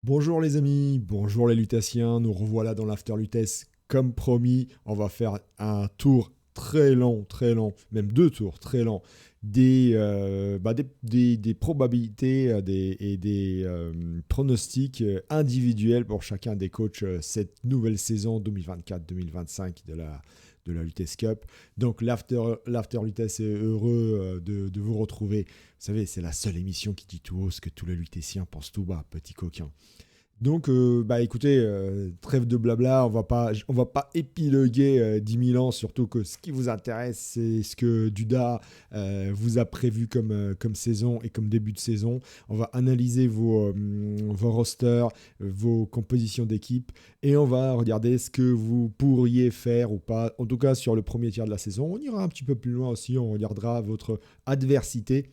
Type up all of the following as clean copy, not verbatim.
Bonjour les amis, bonjour les Lutétiens, nous revoilà dans l'After Lutèce. Comme promis, on va faire un tour très long, même deux tours très longs, des probabilités et des pronostics individuels pour chacun des coachs cette nouvelle saison 2024-2025 de la Lutèce Cup. Donc l'After Lutèce est heureux de vous retrouver. Vous savez, c'est la seule émission qui dit tout haut ce que tous les Lutétiens pensent tout bas, petit coquin. Donc, écoutez, trêve de blabla, on va pas épiloguer 10 000 ans, surtout que ce qui vous intéresse, c'est ce que Duda vous a prévu comme saison et comme début de saison. On va analyser vos rosters, vos compositions d'équipe, et on va regarder ce que vous pourriez faire ou pas, en tout cas sur le premier tiers de la saison. On ira un petit peu plus loin aussi, on regardera votre adversité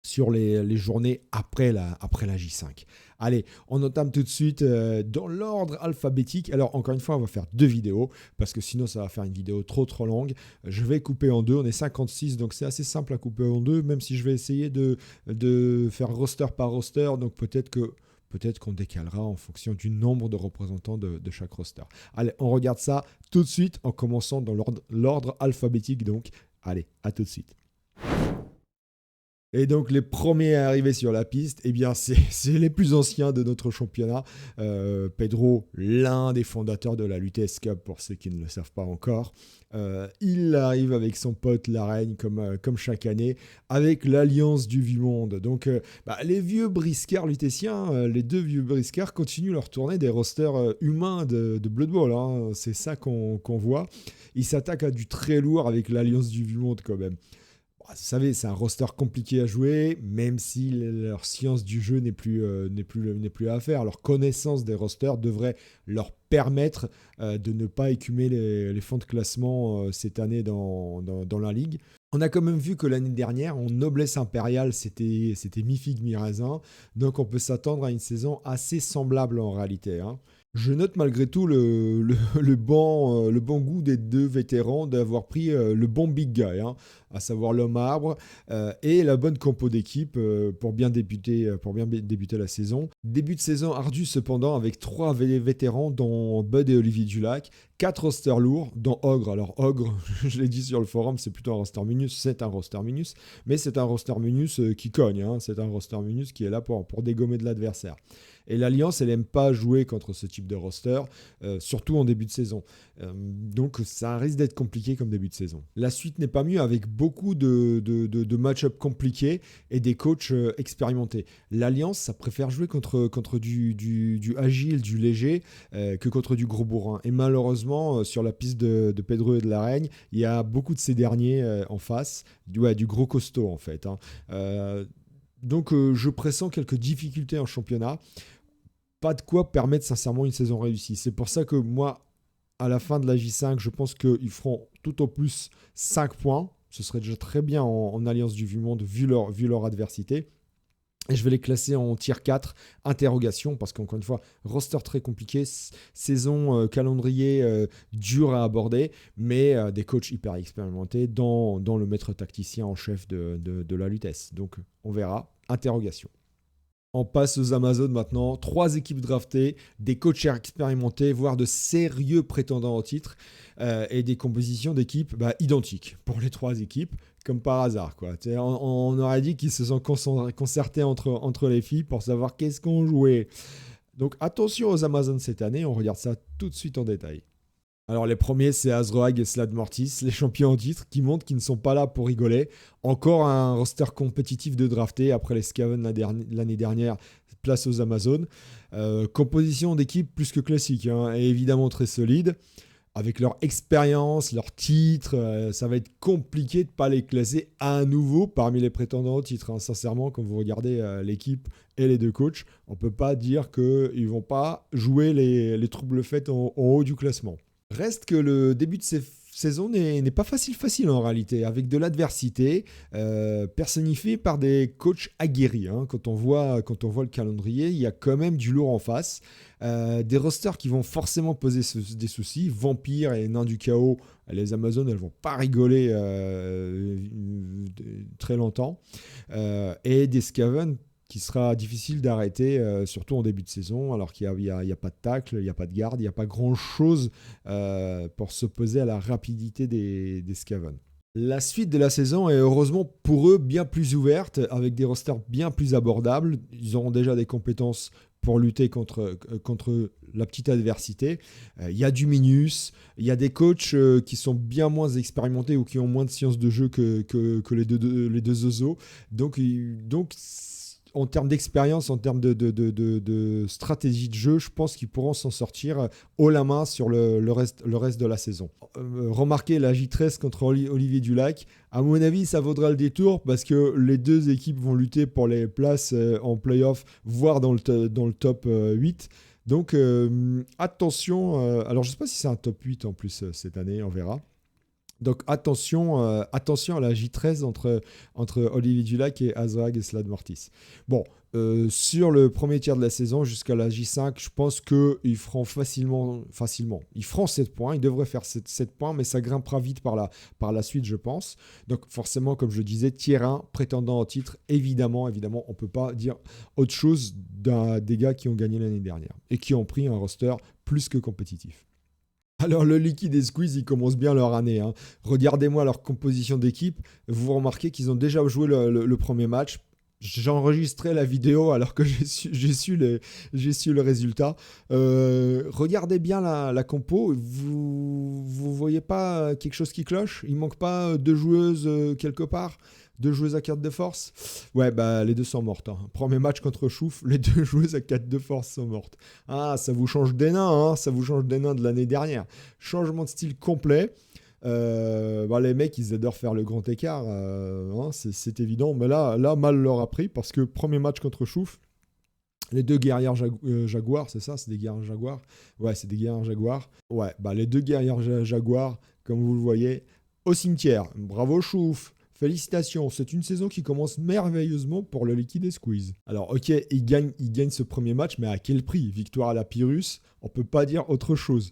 sur les journées après la J5. Allez, on entame tout de suite dans l'ordre alphabétique. Alors, encore une fois, on va faire deux vidéos, parce que sinon, ça va faire une vidéo trop longue. Je vais couper en deux, on est 56, donc c'est assez simple à couper en deux, même si je vais essayer de faire roster par roster, donc peut-être qu'on décalera en fonction du nombre de représentants de chaque roster. Allez, on regarde ça tout de suite, en commençant dans l'ordre alphabétique, donc. Allez, à tout de suite. Et donc les premiers à arriver sur la piste, eh bien c'est les plus anciens de notre championnat. Pedro, l'un des fondateurs de la Lutèce Cup, pour ceux qui ne le savent pas encore. Il arrive avec son pote Laraigne, comme chaque année, avec l'Alliance du Vieux-Monde. Donc les vieux briscards lutétiens, les deux vieux briscards continuent leur tournée des rosters humains de Blood Bowl. Hein. C'est ça qu'on voit. Ils s'attaquent à du très lourd avec l'Alliance du Vieux-Monde quand même. Vous savez, c'est un roster compliqué à jouer, même si leur science du jeu n'est plus à faire. Leur connaissance des rosters devrait leur permettre de ne pas écumer les fonds de classement cette année dans la ligue. On a quand même vu que l'année dernière, en noblesse impériale, c'était mi-figue, mi-raisin. Donc on peut s'attendre à une saison assez semblable en réalité. Hein. Je note malgré tout le bon goût des deux vétérans d'avoir pris le bon big guy, hein, à savoir l'homme arbre, et la bonne compo d'équipe pour bien débuter la saison. Début de saison ardu cependant avec trois vétérans dont Bud et Olivier Dulac, 4 rosters lourds, dont Ogre. Alors Ogre, je l'ai dit sur le forum, c'est plutôt un roster minus, c'est un roster minus, mais c'est un roster minus qui cogne, hein, c'est un roster minus qui est là pour dégommer de l'adversaire. Et l'Alliance, elle n'aime pas jouer contre ce type de roster, surtout en début de saison. Donc ça risque d'être compliqué comme début de saison. La suite n'est pas mieux avec beaucoup de match-up compliqués et des coachs expérimentés. L'Alliance, ça préfère jouer contre du agile, du léger, que contre du gros bourrin. Et malheureusement, sur la piste de Pedro et de Laraigne, il y a beaucoup de ces derniers en face, du gros costaud en fait. Hein. Donc je pressens quelques difficultés en championnat. Pas de quoi permettre sincèrement une saison réussie. C'est pour ça que moi, à la fin de la J5, je pense qu'ils feront tout au plus 5 points. Ce serait déjà très bien en Alliance du Vieux-Monde vu leur adversité. Et je vais les classer en tier 4, interrogation, parce qu'encore une fois, roster très compliqué, saison calendrier dur à aborder, mais des coachs hyper expérimentés dans le maître tacticien en chef de la Lutèce. Donc on verra, interrogation. On passe aux Amazones maintenant. 3 équipes draftées, des coachs expérimentés, voire de sérieux prétendants au titre, et des compositions d'équipes identiques pour les 3 équipes, comme par hasard. Quoi. On aurait dit qu'ils se sont concertés entre les filles pour savoir qu'est-ce qu'on jouait. Donc attention aux Amazones cette année, on regarde ça tout de suite en détail. Alors les premiers, c'est Azroag et Slad Mortis, les champions en titre, qui montrent qu'ils ne sont pas là pour rigoler. Encore un roster compétitif de drafté après les Skaven l'année dernière, place aux Amazones. Composition d'équipe plus que classique, hein, et évidemment très solide. Avec leur expérience, leur titre, ça va être compliqué de ne pas les classer à nouveau parmi les prétendants au titre. Hein. Sincèrement, quand vous regardez l'équipe et les deux coachs, on ne peut pas dire qu'ils ne vont pas jouer les troubles faits en haut du classement. Reste que le début de cette saison n'est pas facile en réalité, avec de l'adversité, personnifiée par des coachs aguerris. Hein. Quand on voit le calendrier, il y a quand même du lourd en face. Des rosters qui vont forcément poser des soucis. Vampire et Nains du Chaos, les Amazones, elles vont pas rigoler très longtemps. Et des Skaven qui sera difficile d'arrêter, surtout en début de saison, alors qu'il n'y a pas de tacle, il n'y a pas de garde, il n'y a pas grand-chose pour s'opposer à la rapidité des Scaven. La suite de la saison est heureusement pour eux bien plus ouverte, avec des rosters bien plus abordables. Ils auront déjà des compétences pour lutter contre la petite adversité. Il y a du minus, il y a des coachs qui sont bien moins expérimentés ou qui ont moins de science de jeu que les deux zozos. Donc, en termes d'expérience, en termes de stratégie de jeu, je pense qu'ils pourront s'en sortir haut la main sur le reste de la saison. Remarquez la J13 contre Olivier Dulac. À mon avis, ça vaudra le détour parce que les deux équipes vont lutter pour les places en play-off, voire dans le top 8. Donc attention, alors je ne sais pas si c'est un top 8 en plus cette année, on verra. Donc attention à la J13 entre Olivier Dulac et Azrag et Slad Mortis. Bon, sur le premier tiers de la saison jusqu'à la J5, je pense qu'ils feront facilement. Ils feront 7 points, ils devraient faire 7 points, mais ça grimpera vite par la suite, je pense. Donc forcément, comme je le disais, tier 1, prétendant au titre, évidemment, on ne peut pas dire autre chose des gars qui ont gagné l'année dernière et qui ont pris un roster plus que compétitif. Alors le Liquid et Squeeze, ils commencent bien leur année. Hein. Regardez-moi leur composition d'équipe. Vous remarquez qu'ils ont déjà joué le premier match. J'ai enregistré la vidéo alors que j'ai su le résultat. Regardez bien la compo. Vous voyez pas quelque chose qui cloche? Il manque pas 2 joueuses quelque part? 2 joueuses à 4 de force? Ouais, bah les 2 sont mortes. Hein. Premier match contre Chouf, les 2 joueuses à 4 de force sont mortes. Ah, ça vous change des nains, hein, ça vous change des nains de l'année dernière. Changement de style complet. Les mecs, ils adorent faire le grand écart, hein, c'est évident. Mais là, mal leur a pris parce que premier match contre Chouf, les 2 guerrières jaguars, c'est ça? C'est des guerrières jaguars? Ouais, c'est des guerrières jaguars. Ouais, les 2 guerrières jaguars, comme vous le voyez, au cimetière. Bravo Chouf! Félicitations, c'est une saison qui commence merveilleusement pour le Liquid et Squeeze. Alors ok, ils gagnent ce premier match, mais à quel prix? Victoire à la Pyrrhus, on peut pas dire autre chose.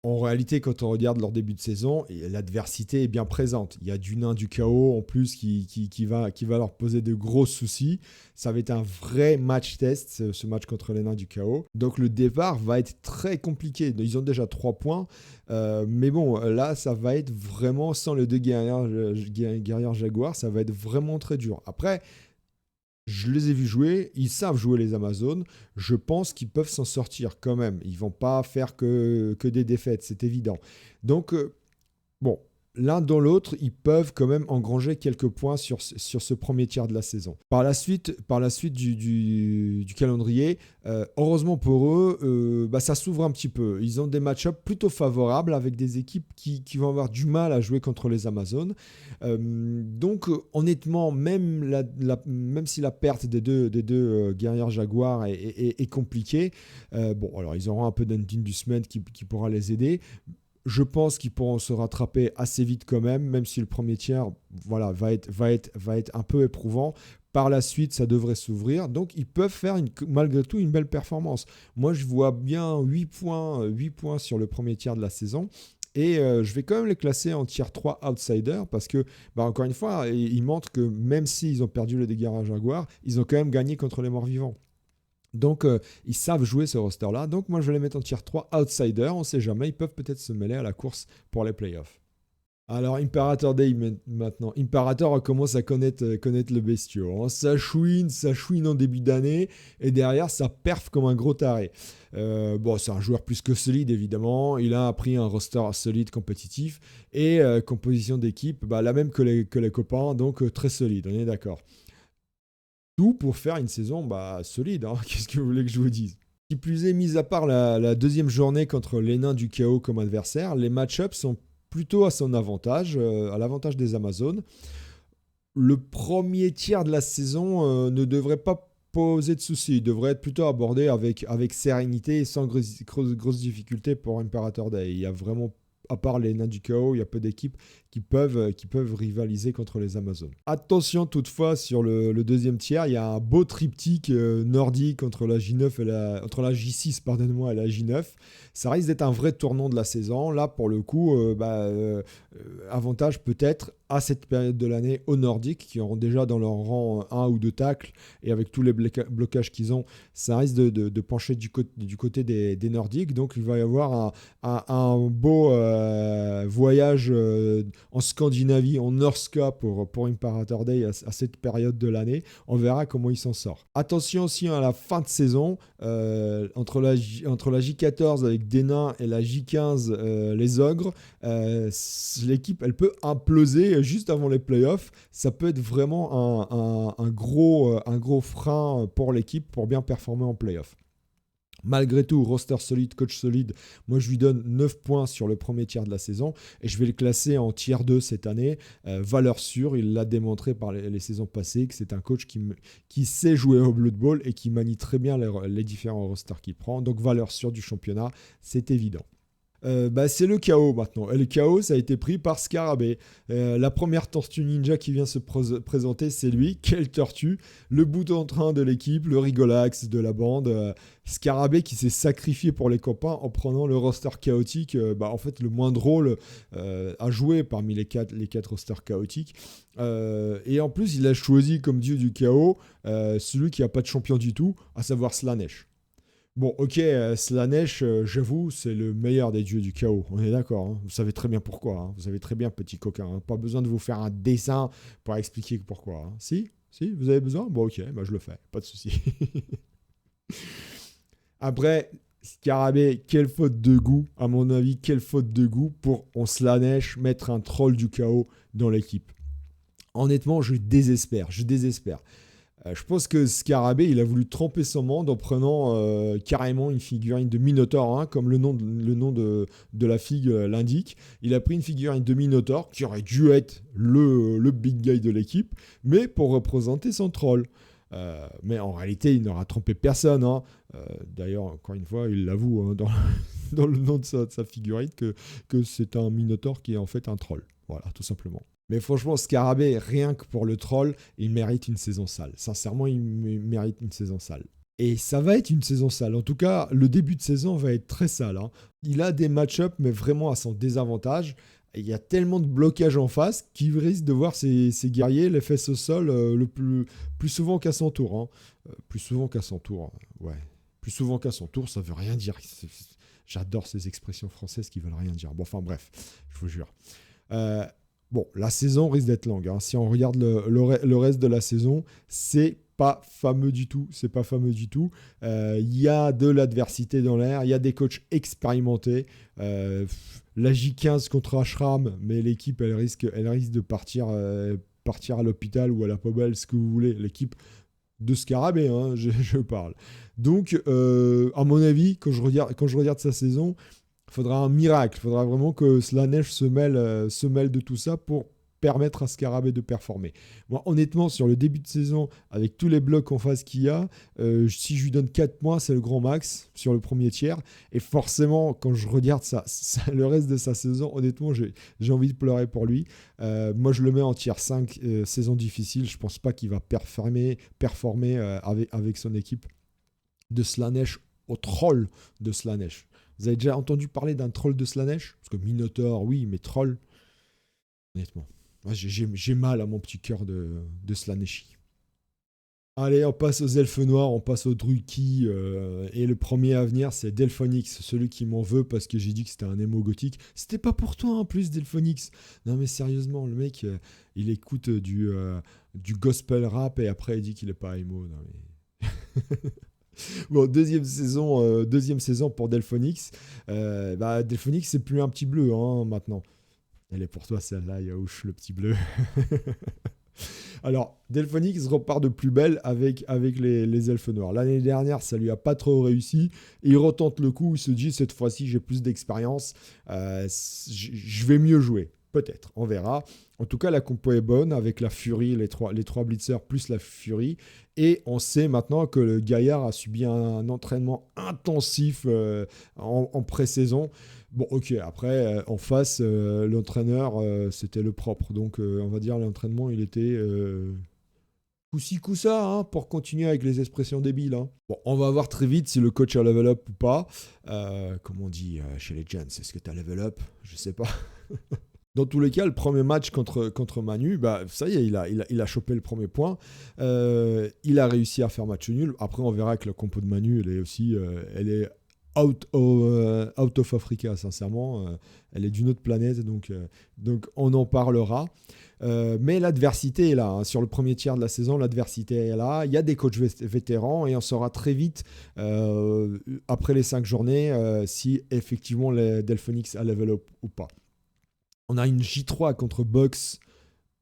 En réalité, quand on regarde leur début de saison, l'adversité est bien présente. Il y a du nain du chaos en plus qui va leur poser de gros soucis. Ça va être un vrai match test, ce match contre les nains du chaos. Donc le départ va être très compliqué. Ils ont déjà 3 points. Mais bon, là, ça va être vraiment, sans les 2 guerrières jaguars, ça va être vraiment très dur. Après, je les ai vus jouer, ils savent jouer les Amazones. Je pense qu'ils peuvent s'en sortir quand même. Ils ne vont pas faire que des défaites, c'est évident. Donc, l'un dans l'autre, ils peuvent quand même engranger quelques points sur ce premier tiers de la saison. Par la suite du calendrier, heureusement pour eux, ça s'ouvre un petit peu. Ils ont des match-ups plutôt favorables avec des équipes qui vont avoir du mal à jouer contre les Amazones. Donc honnêtement, même si la perte des deux guerrières jaguars est compliquée, alors ils auront un peu d'Indusment qui pourra les aider. Je pense qu'ils pourront se rattraper assez vite quand même si le premier tiers va être un peu éprouvant. Par la suite, ça devrait s'ouvrir. Donc, ils peuvent faire malgré tout une belle performance. Moi, je vois bien 8 points sur le premier tiers de la saison. Et je vais quand même les classer en tier 3 outsider parce que, encore une fois, ils montrent que même s'ils ont perdu le dégât à Jaguar, ils ont quand même gagné contre les morts-vivants. Donc, ils savent jouer ce roster-là. Donc, moi, je vais les mettre en tier 3 outsider. On ne sait jamais. Ils peuvent peut-être se mêler à la course pour les playoffs. Alors, Imperator Day maintenant. Imperator commence à connaître le bestiau. Hein. Ça chouine en début d'année. Et derrière, ça perf comme un gros taré. C'est un joueur plus que solide, évidemment. Il a pris un roster solide, compétitif. Et composition d'équipe, la même que les copains. Donc, très solide. On est d'accord. Tout pour faire une saison solide. Hein. Qu'est-ce que vous voulez que je vous dise? Qui plus est, mis à part la deuxième journée contre les nains du chaos comme adversaire, les match-ups sont plutôt à son avantage, à l'avantage des Amazones. Le premier tiers de la saison ne devrait pas poser de soucis. Il devrait être plutôt abordé avec sérénité et sans grosses difficultés pour Imperator Day. Il y a vraiment, à part les nains du chaos, il y a peu d'équipes qui peuvent rivaliser contre les Amazones. Attention toutefois, sur le deuxième tiers, il y a un beau triptyque nordique entre la J9 entre la J6 pardonnez-moi, et la J9. Ça risque d'être un vrai tournant de la saison. Là, pour le coup, avantage peut-être à cette période de l'année aux Nordiques qui auront déjà dans leur rang un ou deux tacles, et avec tous les blocages qu'ils ont, ça risque de pencher du côté des Nordiques. Donc il va y avoir un beau voyage en Scandinavie, en Norska pour Imperator Day à cette période de l'année. On verra comment il s'en sort. Attention aussi à la fin de saison, entre la J14 avec des nains et la J15 les ogres, l'équipe elle peut imploser juste avant les playoffs. Ça peut être vraiment un gros frein pour l'équipe pour bien performer en playoffs. Malgré tout, roster solide, coach solide, moi je lui donne 9 points sur le premier tiers de la saison et je vais le classer en tier 2 cette année. Valeur sûre, il l'a démontré par les saisons passées que c'est un coach qui sait jouer au Blood Bowl et qui manie très bien les différents rosters qu'il prend. Donc valeur sûre du championnat, c'est évident. C'est le chaos maintenant. Et le chaos, ça a été pris par Scarabée. La première tortue ninja qui vient se présenter, c'est lui. Quelle tortue! Le bout en train de l'équipe, le rigolax de la bande. Scarabée qui s'est sacrifié pour les copains en prenant le roster chaotique, en fait le moins drôle à jouer parmi les quatre rosters chaotiques. Et en plus, il a choisi comme dieu du chaos celui qui n'a pas de champion du tout, à savoir Slaanesh. Bon, ok, Slaanesh, j'avoue, c'est le meilleur des dieux du chaos. On est d'accord, hein. Vous savez très bien pourquoi. Hein. Vous savez très bien, petit coquin. Hein. Pas besoin de vous faire un dessin pour expliquer pourquoi. Hein. Si, vous avez besoin? Bon, ok, je le fais. Pas de souci. Après, Scarabée, quelle faute de goût. À mon avis, quelle faute de goût pour en Slaanesh mettre un troll du chaos dans l'équipe. Honnêtement, je désespère. Je pense que Scarabée, il a voulu tromper son monde en prenant carrément une figurine de Minotaur, hein, comme le nom de la figue l'indique. Il a pris une figurine de Minotaur qui aurait dû être le big guy de l'équipe, mais pour représenter son troll. Mais en réalité, il n'aura trompé personne. Hein. D'ailleurs, encore une fois, il l'avoue hein, dans le nom de sa figurine que c'est un Minotaur qui est en fait un troll. Voilà, tout simplement. Mais franchement, Scarabée, rien que pour le troll, il mérite une saison sale. Sincèrement, il mérite une saison sale. Et ça va être une saison sale. En tout cas, le début de saison va être très sale. Hein. Il a des match-ups, mais vraiment à son désavantage. Il y a tellement de blocages en face qu'il risque de voir ses guerriers les fesses au sol plus souvent qu'à son tour. Hein. Plus souvent qu'à son tour, ouais. Plus souvent qu'à son tour, ça veut rien dire. J'adore ces expressions françaises qui veulent rien dire. Bon, enfin bref, je vous jure. Bon, la saison risque d'être longue. Hein. Si on regarde le reste de la saison, c'est pas fameux du tout. Il y a de l'adversité dans l'air. Il y a des coachs expérimentés. La J15 contre Ashram, mais l'équipe, elle risque de partir à l'hôpital ou à la poubelle, ce que vous voulez. L'équipe de Scarabée, hein, je parle. Donc, à mon avis, quand je regarde sa saison, il faudra un miracle. Il faudra vraiment que Slaanesh se mêle de tout ça pour permettre à Scarabée de performer. Moi, honnêtement, sur le début de saison, avec tous les blocs en face qu'il y a, si je lui donne 4 points, c'est le grand max sur le premier tiers. Et forcément, quand je regarde le reste de sa saison, honnêtement, j'ai envie de pleurer pour lui. Moi, je le mets en tier 5, saison difficile. Je ne pense pas qu'il va performer avec son équipe de Slaanesh au troll de Slaanesh. Vous avez déjà entendu parler d'un troll de Slaanesh? Parce que Minotaur, oui, mais troll, honnêtement. Moi, j'ai mal à mon petit cœur de Slaaneshi. Allez, on passe aux elfes noirs, on passe aux druki. Et le premier à venir, c'est Delphonix, celui qui m'en veut parce que j'ai dit que c'était un émo gothique. C'était pas pour toi en plus, Delphonix. Non mais sérieusement, le mec, il écoute du gospel rap et après il dit qu'il est pas émo. Non mais... Bon, deuxième saison pour Delphonix. Delphonix, c'est plus un petit bleu hein, maintenant. Elle est pour toi celle-là, Yaouch, le petit bleu. Alors, Delphonix repart de plus belle avec les elfes noirs. L'année dernière, ça lui a pas trop réussi. Il retente le coup, il se dit, cette fois-ci, j'ai plus d'expérience. Je vais mieux jouer. Peut-être, on verra. En tout cas, la compo est bonne avec la Fury, les trois blitzers plus la Fury. Et on sait maintenant que le Gaillard a subi un entraînement intensif en pré-saison. Bon, ok, après, en face, l'entraîneur, c'était le propre. Donc, on va dire l'entraînement, il était coup-ci, coup-ça, hein, pour continuer avec les expressions débiles. Hein. Bon, on va voir très vite si le coach a level up ou pas. Comme on dit chez les Giants, est-ce que tu as level up? Je sais pas. Dans tous les cas, le premier match contre Manu, bah, ça y est, il a chopé le premier point. Il a réussi à faire match nul. Après, on verra que la compo de Manu, elle est aussi elle est out of Africa, sincèrement. Elle est d'une autre planète, donc on en parlera. Mais l'adversité est là. Hein. Sur le premier tiers de la saison, l'adversité est là. Il y a des coachs vétérans et on saura très vite, après les 5 journées, si effectivement les Delphonics a level up ou pas. On a une J3 contre Bucks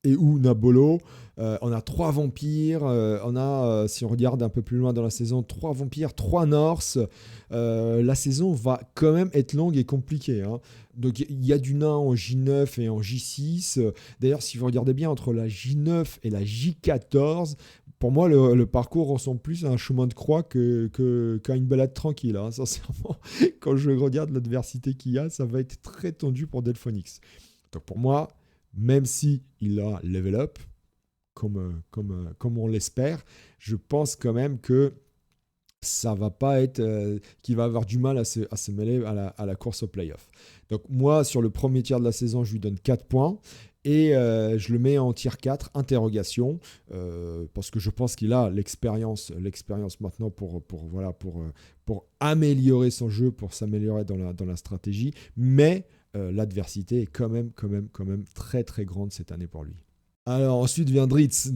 et ou Nabolo. On a 3 vampires. On a, si on regarde un peu plus loin dans la saison, 3 vampires, 3 Norse. La saison va quand même être longue et compliquée. Hein. Donc il y a du nain en J9 et en J6. D'ailleurs, si vous regardez bien entre la J9 et la J14, pour moi, le parcours ressemble plus à un chemin de croix qu'à une balade tranquille. Hein. Sincèrement, quand je regarde l'adversité qu'il y a, ça va être très tendu pour Delphonix. Donc pour moi, même si il a level up, comme on l'espère, je pense quand même que ça va pas être qu'il va avoir du mal à se mêler à la course au playoff. Donc moi, sur le premier tiers de la saison, je lui donne 4 points. Et je le mets en tier 4, interrogation, parce que je pense qu'il a l'expérience maintenant pour améliorer son jeu, pour s'améliorer dans la stratégie. Mais l'adversité est quand même très très grande cette année pour lui. Alors ensuite vient Dritz,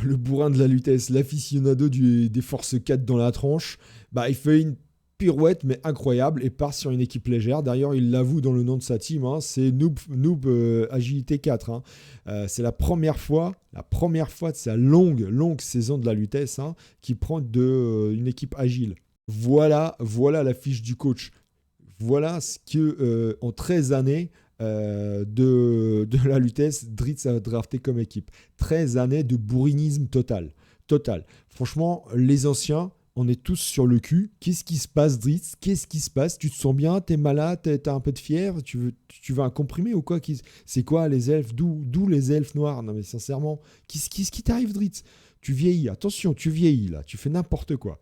le bourrin de la Lutèce, l'aficionado des Force 4 dans la tronche. Bah, il fait une pirouette mais incroyable et part sur une équipe légère. D'ailleurs, il l'avoue dans le nom de sa team, hein, c'est Noob Agilité 4. Hein. C'est la première fois de sa longue saison de la Lutèce, hein, qui prend une équipe agile. Voilà la fiche du coach. Voilà ce que en 13 années de la Lutèce, Dritz a drafté comme équipe. 13 années de bourrinisme total. Franchement, les anciens, on est tous sur le cul. Qu'est-ce qui se passe, Dritz? Qu'est-ce qui se passe? Tu te sens bien? T'es malade? T'as un peu de fièvre? Tu veux un comprimé ou quoi? C'est quoi les elfes? D'où les elfes noirs? Non mais sincèrement, qu'est-ce qui t'arrive, Dritz? Tu vieillis. Attention, tu vieillis là. Tu fais n'importe quoi.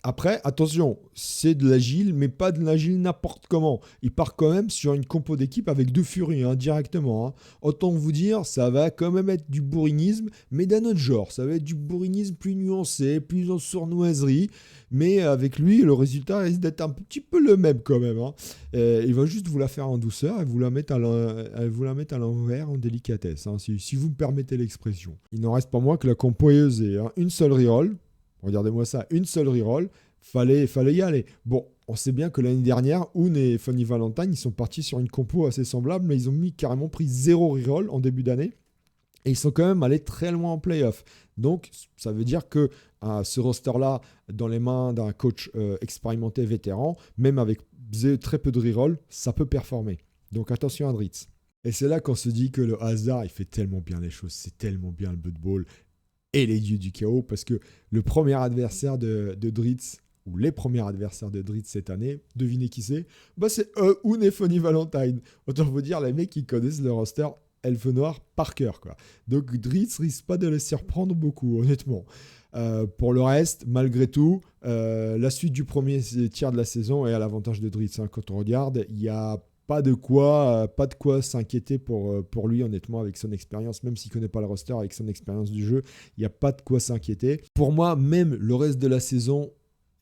Après, attention, c'est de l'agile, mais pas de l'agile n'importe comment. Il part quand même sur une compo d'équipe avec 2 furies, hein, directement. Hein. Autant vous dire, ça va quand même être du bourrinisme, mais d'un autre genre. Ça va être du bourrinisme plus nuancé, plus en sournoiserie. Mais avec lui, le résultat risque d'être un petit peu le même quand même. Hein. Il va juste vous la faire en douceur et vous la mettre à l'envers en délicatesse, hein, si vous me permettez l'expression. Il n'en reste pas moins que la compo est osée. Hein. Une seule reroll. Regardez-moi ça, une seule reroll, fallait y aller. Bon, on sait bien que l'année dernière, Oun et Funny Valentine, ils sont partis sur une compo assez semblable, mais ils ont carrément pris 0 reroll en début d'année. Et ils sont quand même allés très loin en playoff. Donc, ça veut dire que ce roster-là, dans les mains d'un coach expérimenté, vétéran, même avec très peu de reroll, ça peut performer. Donc, attention à Dritz. Et c'est là qu'on se dit que le hasard, il fait tellement bien les choses. C'est tellement bien le Bud et les dieux du chaos, parce que le premier adversaire de Dritz, ou les premiers adversaires de Dritz cette année, devinez qui c'est? Bah, c'est Oun et Funny Valentine. Autant vous dire, les mecs qui connaissent le roster Elfe Noir par cœur, quoi. Donc Dritz risque pas de les surprendre beaucoup, honnêtement. Pour le reste, malgré tout, la suite du premier tiers de la saison est à l'avantage de Dritz. Hein. Quand on regarde, il y a pas de quoi s'inquiéter pour lui, honnêtement, avec son expérience, même s'il ne connaît pas le roster, avec son expérience du jeu, il n'y a pas de quoi s'inquiéter. Pour moi, même le reste de la saison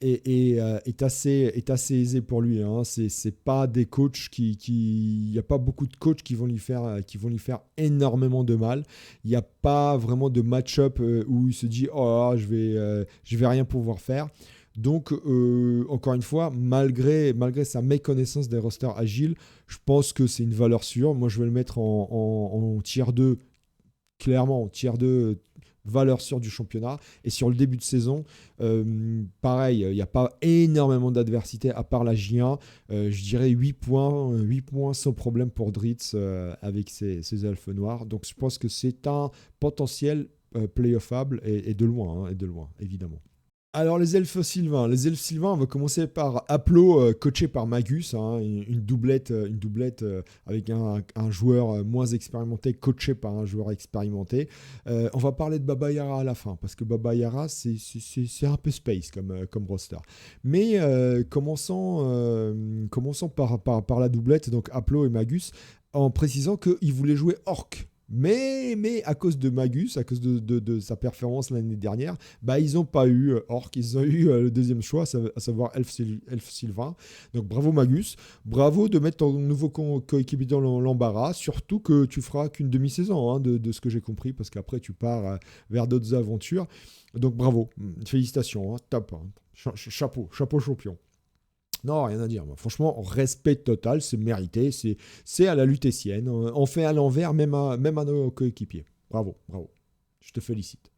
est assez aisé pour lui. Hein. C'est pas des coachs il n'y a pas beaucoup de coachs qui vont lui faire énormément de mal. Il n'y a pas vraiment de match-up où il se dit oh je vais rien pouvoir faire. Donc, encore une fois, malgré sa méconnaissance des rosters agiles, je pense que c'est une valeur sûre. Moi, je vais le mettre en tier 2, clairement, en tier 2, valeur sûre du championnat. Et sur le début de saison, pareil, il n'y a pas énormément d'adversité à part la J1. Je dirais 8 points sans problème pour Dritz avec ses elfes noirs. Donc je pense que c'est un potentiel playoffable et de loin, évidemment. Alors les elfes sylvains, on va commencer par Aplo, coaché par Magus, hein, une doublette avec un joueur moins expérimenté, coaché par un joueur expérimenté. On va parler de Baba Yara à la fin, parce que Baba Yara, c'est un peu space comme roster. Mais commençons par la doublette, donc Aplo et Magus, en précisant qu'ils voulaient jouer Orc. Mais à cause de Magus, à cause de sa performance l'année dernière, ils n'ont pas eu Orc, ils ont eu le deuxième choix, à savoir Elf Sylvain. Donc bravo Magus, bravo de mettre ton nouveau coéquipier dans l'embarras, surtout que tu feras qu'une demi-saison, hein, de ce que j'ai compris, parce qu'après tu pars vers d'autres aventures. Donc bravo, félicitations, hein, top, hein. Chapeau champion. Non, rien à dire. Franchement, respect total, c'est mérité, c'est à la lutétienne. On fait à l'envers, même à nos coéquipiers. Bravo. Je te félicite.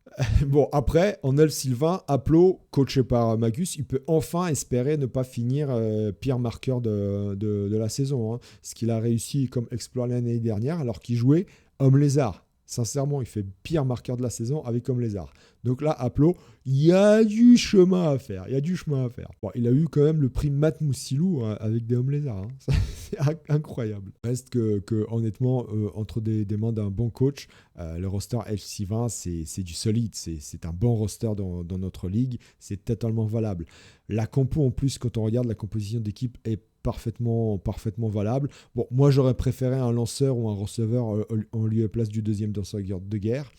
Bon, après, en Elf Sylvain, Aplo, coaché par Magus, il peut enfin espérer ne pas finir pire marqueur de la saison. Hein. Ce qu'il a réussi comme exploit l'année dernière, alors qu'il jouait Homme Lézard. Sincèrement, il fait pire marqueur de la saison avec Homme Lézard. Donc là, Aplo, il y a du chemin à faire. Bon, il a eu quand même le prix Matt Moussilou avec des Hommes Lézards. Hein. C'est incroyable. Reste que honnêtement, entre des mains d'un bon coach, le roster FC20, c'est du solide. C'est un bon roster dans notre ligue. C'est totalement valable. La compo, en plus, quand on regarde la composition d'équipe, est parfaitement valable. Bon, moi, j'aurais préféré un lanceur ou un receveur en lieu et place du deuxième danseur de guerre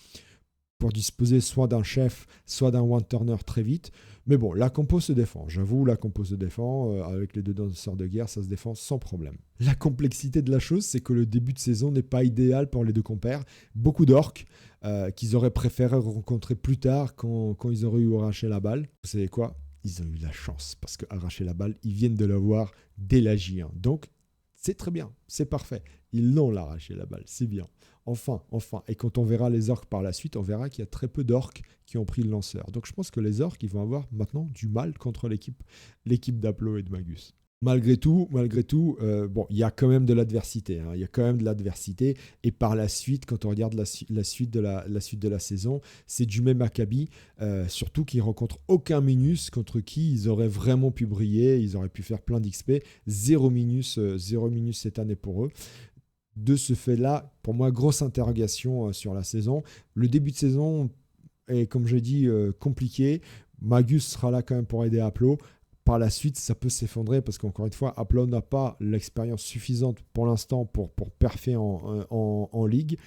pour disposer soit d'un chef, soit d'un one-turner très vite. Mais bon, la compo se défend. J'avoue, la compo se défend. Avec les deux danseurs de guerre, ça se défend sans problème. La complexité de la chose, c'est que le début de saison n'est pas idéal pour les deux compères. Beaucoup d'orques qu'ils auraient préféré rencontrer plus tard quand ils auraient eu arraché la balle. Vous savez quoi ? Ils ont eu la chance parce qu'arracher la balle, ils viennent de l'avoir dès la J1. Donc, c'est très bien, c'est parfait. Ils l'ont l'arraché la balle, c'est bien. Enfin. Et quand on verra les orques par la suite, on verra qu'il y a très peu d'orques qui ont pris le lanceur. Donc, je pense que les orques, ils vont avoir maintenant du mal contre l'équipe d'Aplo et de Magus. Malgré tout, bon, il y a quand même de l'adversité. Hein. Il y a quand même de l'adversité. Et par la suite, quand on regarde la suite de la saison, c'est du même acabit. Surtout qu'ils ne rencontrent aucun minus contre qui ils auraient vraiment pu briller. Ils auraient pu faire plein d'XP. Zéro minus cette année pour eux. De ce fait-là, pour moi, grosse interrogation sur la saison. Le début de saison est, comme j'ai dit, compliqué. Magus sera là quand même pour aider Aplo. Par la suite, ça peut s'effondrer parce qu'encore une fois, Aplo n'a pas l'expérience suffisante pour l'instant pour perfer en ligue.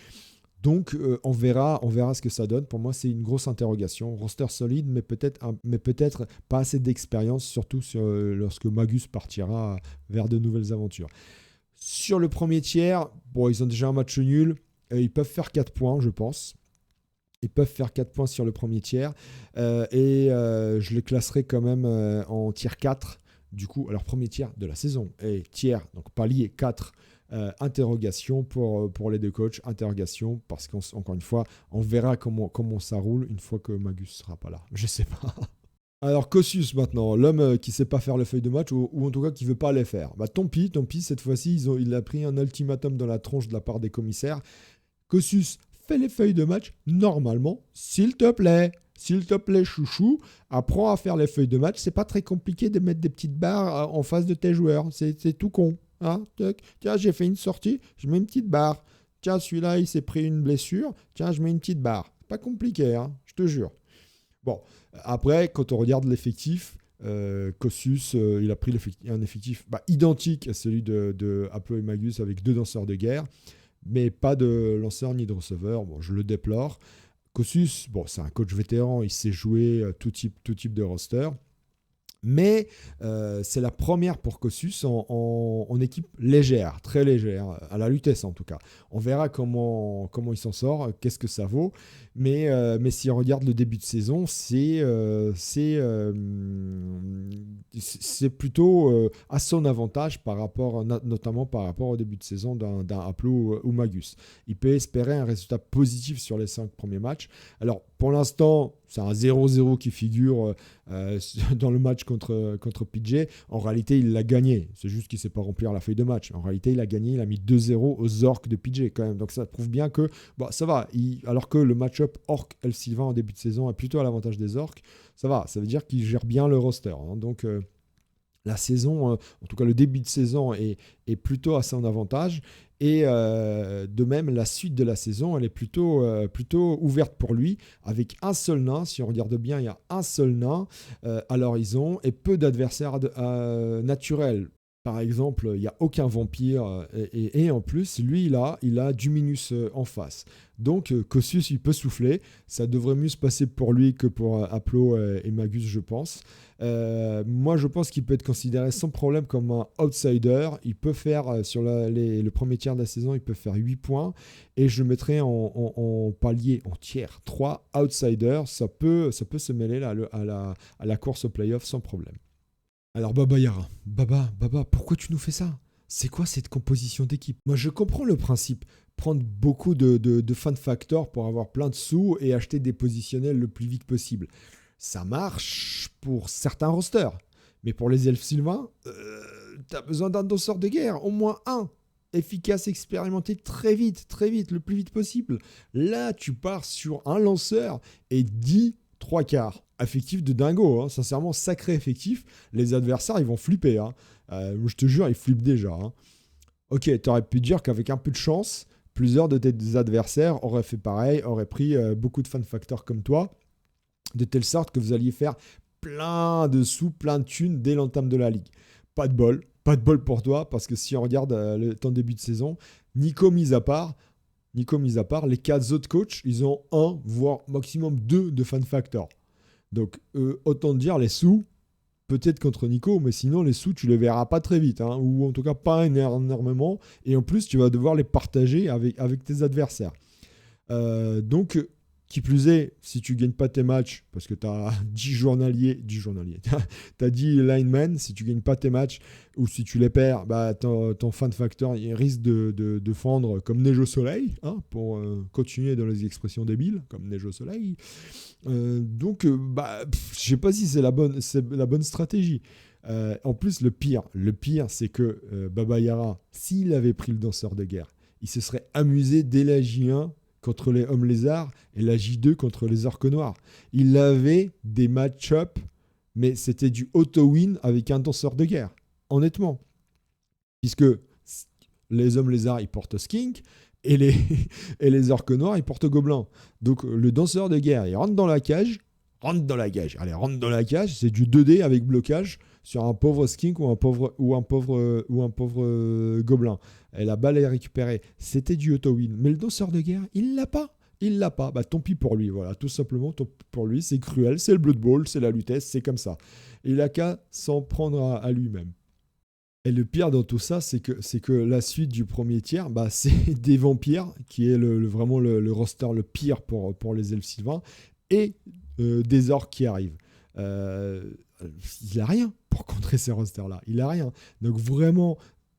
Donc, on verra ce que ça donne. Pour moi, c'est une grosse interrogation. Roster solide, mais peut-être pas assez d'expérience, surtout lorsque Magus partira vers de nouvelles aventures. Sur le premier tiers, bon, ils ont déjà un match nul. Ils peuvent faire 4 points, je pense. Ils peuvent faire 4 points sur le premier tiers. Je les classerai quand même en tiers 4. Du coup, alors premier tiers de la saison. Et tiers, donc palier 4, interrogation pour les deux coachs. Interrogation, parce qu'encore une fois, on verra comment ça roule une fois que Magus ne sera pas là. Je sais pas. Alors, Kossus maintenant, l'homme qui ne sait pas faire les feuilles de match, ou en tout cas qui ne veut pas les faire. Tant pis, cette fois-ci, il a pris un ultimatum dans la tronche de la part des commissaires. Kossus, fais les feuilles de match normalement, s'il te plaît. S'il te plaît, chouchou, apprends à faire les feuilles de match. C'est pas très compliqué de mettre des petites barres en face de tes joueurs. C'est tout con. Hein. Tiens, j'ai fait une sortie, je mets une petite barre. Tiens, celui-là, il s'est pris une blessure. Tiens, je mets une petite barre. Pas compliqué, hein, je te jure. Bon, après, quand on regarde l'effectif, Kossus, il a pris un effectif identique à celui de Aplo et Magus avec 2 danseurs de guerre, mais pas de lanceur ni de receveur. Bon, je le déplore. Kossus, bon, c'est un coach vétéran, il sait jouer tout type de roster. Mais c'est la première pour Kossus en équipe légère, très légère, à la Lutèce en tout cas. On verra comment il s'en sort, qu'est-ce que ça vaut. Mais si on regarde le début de saison, c'est plutôt à son avantage, notamment par rapport au début de saison d'un Aplo ou Magus. Il peut espérer un résultat positif sur les 5 premiers matchs. Alors, Pour l'instant, c'est un 0-0 qui figure dans le match contre PJ. En réalité, il l'a gagné. C'est juste qu'il ne sait pas remplir la feuille de match. En réalité, il a gagné. Il a mis 2-0 aux Orcs de PJ quand même. Donc ça prouve bien que ça va. Alors que le match-up Orc-El Sylvain en début de saison est plutôt à l'avantage des Orcs, ça va. Ça veut dire qu'il gère bien le roster. Hein. Donc la saison, en tout cas le début de saison est plutôt à son avantage. Et de même, la suite de la saison, elle est plutôt ouverte pour lui, avec un seul nain. Si on regarde bien, il y a un seul nain à l'horizon et peu d'adversaires naturels. Par exemple, il n'y a aucun vampire et en plus, lui, il a Duminus en face. Donc, Cassius, il peut souffler. Ça devrait mieux se passer pour lui que pour Aplo et Magus, je pense. Moi, je pense qu'il peut être considéré sans problème comme un outsider. Il peut faire, sur le premier tiers de la saison, il peut faire 8 points. Et je mettrai en palier, en tiers, 3 outsiders. Ça peut se mêler là, à la course au playoff sans problème. Alors Baba Yara, Baba, pourquoi tu nous fais ça? C'est quoi cette composition d'équipe? Moi je comprends le principe, prendre beaucoup de fan factors pour avoir plein de sous et acheter des positionnels le plus vite possible. Ça marche pour certains rosters, mais pour les elfes sylvains, t'as besoin d'un danseur de guerre, au moins un. Efficace, expérimenté très vite, le plus vite possible. Là tu pars sur un lanceur et 10 trois quarts. Effectif de dingo, hein. Sincèrement, sacré effectif. Les adversaires, ils vont flipper. Hein. Je te jure, ils flippent déjà. Hein. Ok, tu aurais pu dire qu'avec un peu de chance, plusieurs de tes adversaires auraient fait pareil, auraient pris beaucoup de fan factors comme toi, de telle sorte que vous alliez faire plein de sous, plein de thunes dès l'entame de la ligue. Pas de bol pour toi, parce que si on regarde ton début de saison, Nico mis à part, les 4 autres coachs, ils ont 1, voire maximum 2 de fan factor. Donc, autant dire, les sous, peut-être contre Nico, mais sinon, les sous, tu les verras pas très vite, hein, ou en tout cas pas énormément. Et en plus, tu vas devoir les partager avec tes adversaires. Donc, qui plus est, si tu gagnes pas tes matchs, parce que tu as 10 journaliers, tu as 10 linemen, si tu gagnes pas tes matchs, ou si tu les perds, ton fan factor il risque de fendre comme neige au soleil, hein, pour continuer dans les expressions débiles, comme neige au soleil. Donc, je sais pas si c'est la bonne stratégie. En plus, le pire, c'est que Baba Yara, s'il avait pris le danseur de guerre, il se serait amusé dès la J1 contre les hommes lézards et la J2 contre les orques noirs. Il avait des match-up, mais c'était du auto-win avec un danseur de guerre, honnêtement. Puisque les hommes lézards, ils portent skink, et les orques noirs, ils portent gobelin. Donc le danseur de guerre, il rentre dans la cage. Allez, rentre dans la cage, c'est du 2D avec blocage sur un pauvre skink ou un pauvre gobelin. Et la balle est récupérée. C'était du auto-win. Mais le danseur de guerre, il l'a pas. Tant pis pour lui, voilà, tout simplement, tant pis pour lui. C'est cruel, c'est le Blood Bowl, c'est la lutesse, c'est comme ça. Il a qu'à s'en prendre à lui-même. Et le pire dans tout ça, c'est que la suite du premier tiers, c'est des vampires, qui est vraiment le roster le pire pour les elfes sylvains, et des orques qui arrivent. Il n'a rien pour contrer ces rosters-là. Il n'a rien. Donc vraiment,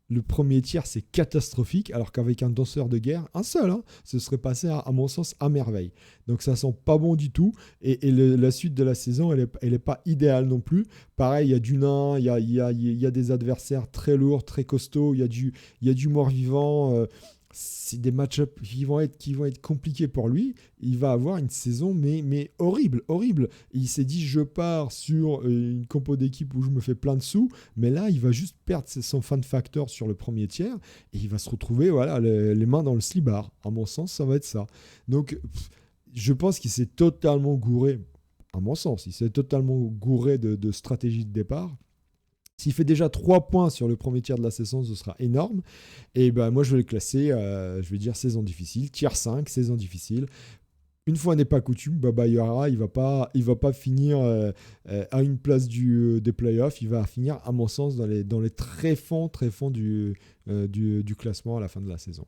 le premier tiers, c'est catastrophique, alors qu'avec un danseur de guerre, un seul, hein, ce serait passé, à mon sens, à merveille. Donc ça sent pas bon du tout. Et la suite de la saison, elle est pas idéale non plus. Pareil, il y a du nain, il y a des adversaires très lourds, très costauds, il y a du mort-vivant. C'est des match-ups qui vont être compliqués pour lui. Il va avoir une saison mais horrible. Il s'est dit, je pars sur une compo d'équipe où je me fais plein de sous, mais là, il va juste perdre son fan factor sur le premier tiers et il va se retrouver les mains dans le slibard. À mon sens, ça va être ça. Donc, je pense qu'il s'est totalement gouré. À mon sens, il s'est totalement gouré de stratégie de départ. S'il fait déjà 3 points sur le premier tiers de la saison, ce sera énorme. Et moi, je vais le classer, je vais dire saison difficile, tiers 5, saison difficile. Une fois n'est pas coutume, Baba Yara, il va pas finir à une place des playoffs. Il va finir, à mon sens, dans les très fonds du classement à la fin de la saison.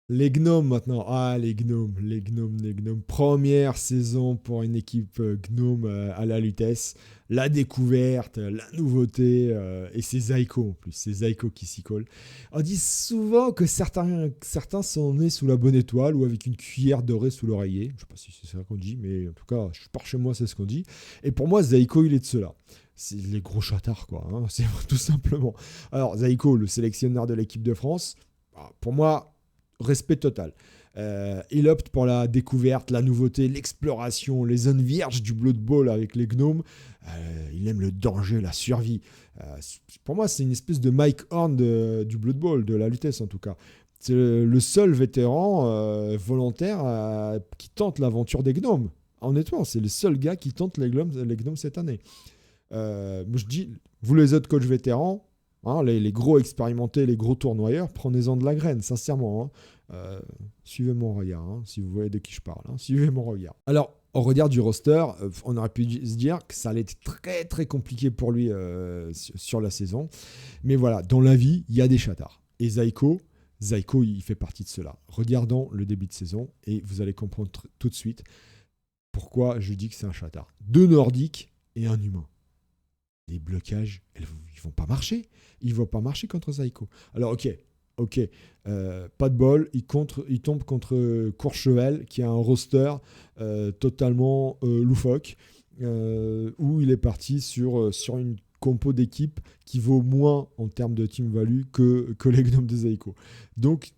Les Gnomes maintenant. Ah, les Gnomes, les Gnomes, les Gnomes. Première saison pour une équipe Gnome à la Lutèce. La découverte, la nouveauté. Et c'est Zaiko en plus. C'est Zaiko qui s'y colle. On dit souvent que certains sont nés sous la bonne étoile ou avec une cuillère dorée sous l'oreiller. Je ne sais pas si c'est ça qu'on dit, mais en tout cas, par chez moi, c'est ce qu'on dit. Et pour moi, Zaiko, il est de ceux-là. C'est les gros chatards, quoi. Hein, c'est tout simplement. Alors, Zaiko, le sélectionneur de l'équipe de France, pour moi, respect total. Il opte pour la découverte, la nouveauté, l'exploration, les zones vierges du Blood Bowl avec les gnomes. Il aime le danger, la survie. Pour moi, c'est une espèce de Mike Horn du Blood Bowl, de la Lutèce en tout cas. C'est le seul vétéran volontaire qui tente l'aventure des gnomes. Honnêtement, c'est le seul gars qui tente les gnomes cette année. Je dis, vous les autres coachs vétérans, hein, les gros expérimentés, les gros tournoyeurs, prenez-en de la graine, sincèrement. Hein. Suivez mon regard, hein, si vous voyez de qui je parle. Hein, suivez mon regard. Alors, au regard du roster, on aurait pu se dire que ça allait être très très compliqué pour lui sur la saison. Mais voilà, dans la vie, il y a des chatards. Et Zaiko, il fait partie de cela. Regardons le début de saison et vous allez comprendre tout de suite pourquoi je dis que c'est un chatard. Deux Nordiques et un humain. Les blocages, ils vont pas marcher. Ils vont pas marcher contre Zaiko. Alors ok, pas de bol, il tombe contre Courchevel, qui a un roster totalement loufoque, où il est parti sur une compo d'équipe qui vaut moins en termes de team value que les gnomes de Zaiko. Donc,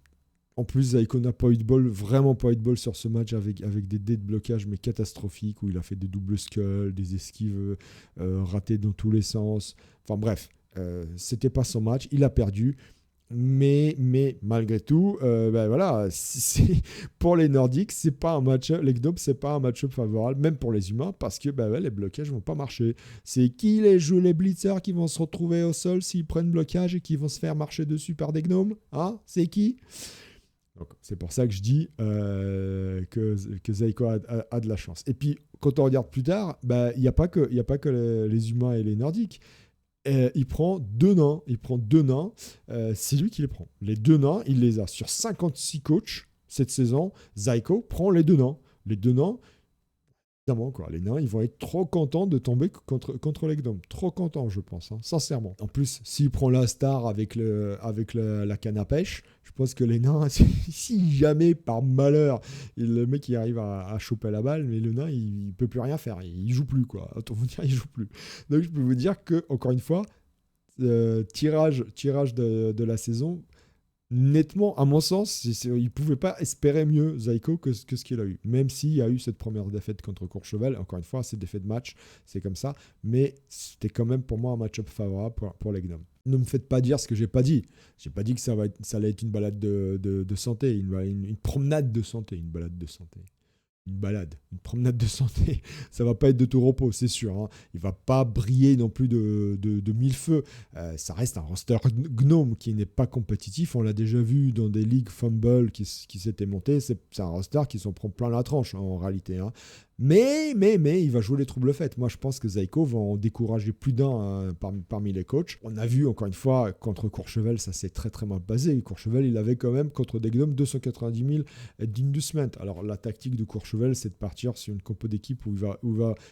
en plus, Zaiko n'a pas eu de bol, vraiment pas eu de bol sur ce match avec des dés de blocage mais catastrophiques, où il a fait des doubles skulls, des esquives ratées dans tous les sens. Enfin bref, c'était pas son match, il a perdu. Mais malgré tout, voilà, pour les Nordiques, c'est pas un match, les Gnomes, c'est pas un match-up favorable, même pour les humains, parce que les blocages vont pas marcher. C'est qui les blitzers qui vont se retrouver au sol s'ils prennent blocage et qui vont se faire marcher dessus par des gnomes, hein? C'est qui? Donc, c'est pour ça que je dis que Zaiko a de la chance. Et puis, quand on regarde plus tard, il n'y a pas que les humains et les Nordiques. Il prend deux nains. C'est lui qui les prend. Les deux nains, il les a. Sur 56 coachs cette saison, Zaiko prend les deux nains. Les deux nains, évidemment, quoi. Les nains, ils vont être trop contents de tomber contre les gnomes. Trop contents, je pense, hein, sincèrement. En plus, s'il prend la star avec la canne à pêche, je pense que les nains, si jamais, par malheur, le mec il arrive à choper la balle, mais le nain, il peut plus rien faire. Il joue plus, quoi. Autant vous dire, il joue plus. Donc, je peux vous dire que, encore une fois, tirage de la saison, nettement, à mon sens, il ne pouvait pas espérer mieux Zaiko que ce qu'il a eu. Même s'il y a eu cette première défaite contre Courchevel, encore une fois, c'est défaite de match, c'est comme ça, mais c'était quand même pour moi un match-up favorable pour les Gnomes. Ne me faites pas dire ce que j'ai pas dit. J'ai pas dit que ça allait être une balade de santé, une promenade de santé, une balade de santé. Une promenade de santé. Ça va pas être de tout repos, c'est sûr. Hein. Il va pas briller non plus de mille feux. Ça reste un roster gnome qui n'est pas compétitif. On l'a déjà vu dans des ligues Fumble qui s'étaient montées. C'est un roster qui s'en prend plein la tranche en réalité. Hein. Mais, il va jouer les troubles faits. Moi, je pense que Zaiko va en décourager plus d'un parmi les coachs. On a vu, encore une fois, contre Courchevel, ça s'est très, très mal passé. Courchevel, il avait quand même, contre des gnomes, 290 000 d'investment. Alors, la tactique de Courchevel, c'est de partir sur une compo d'équipe où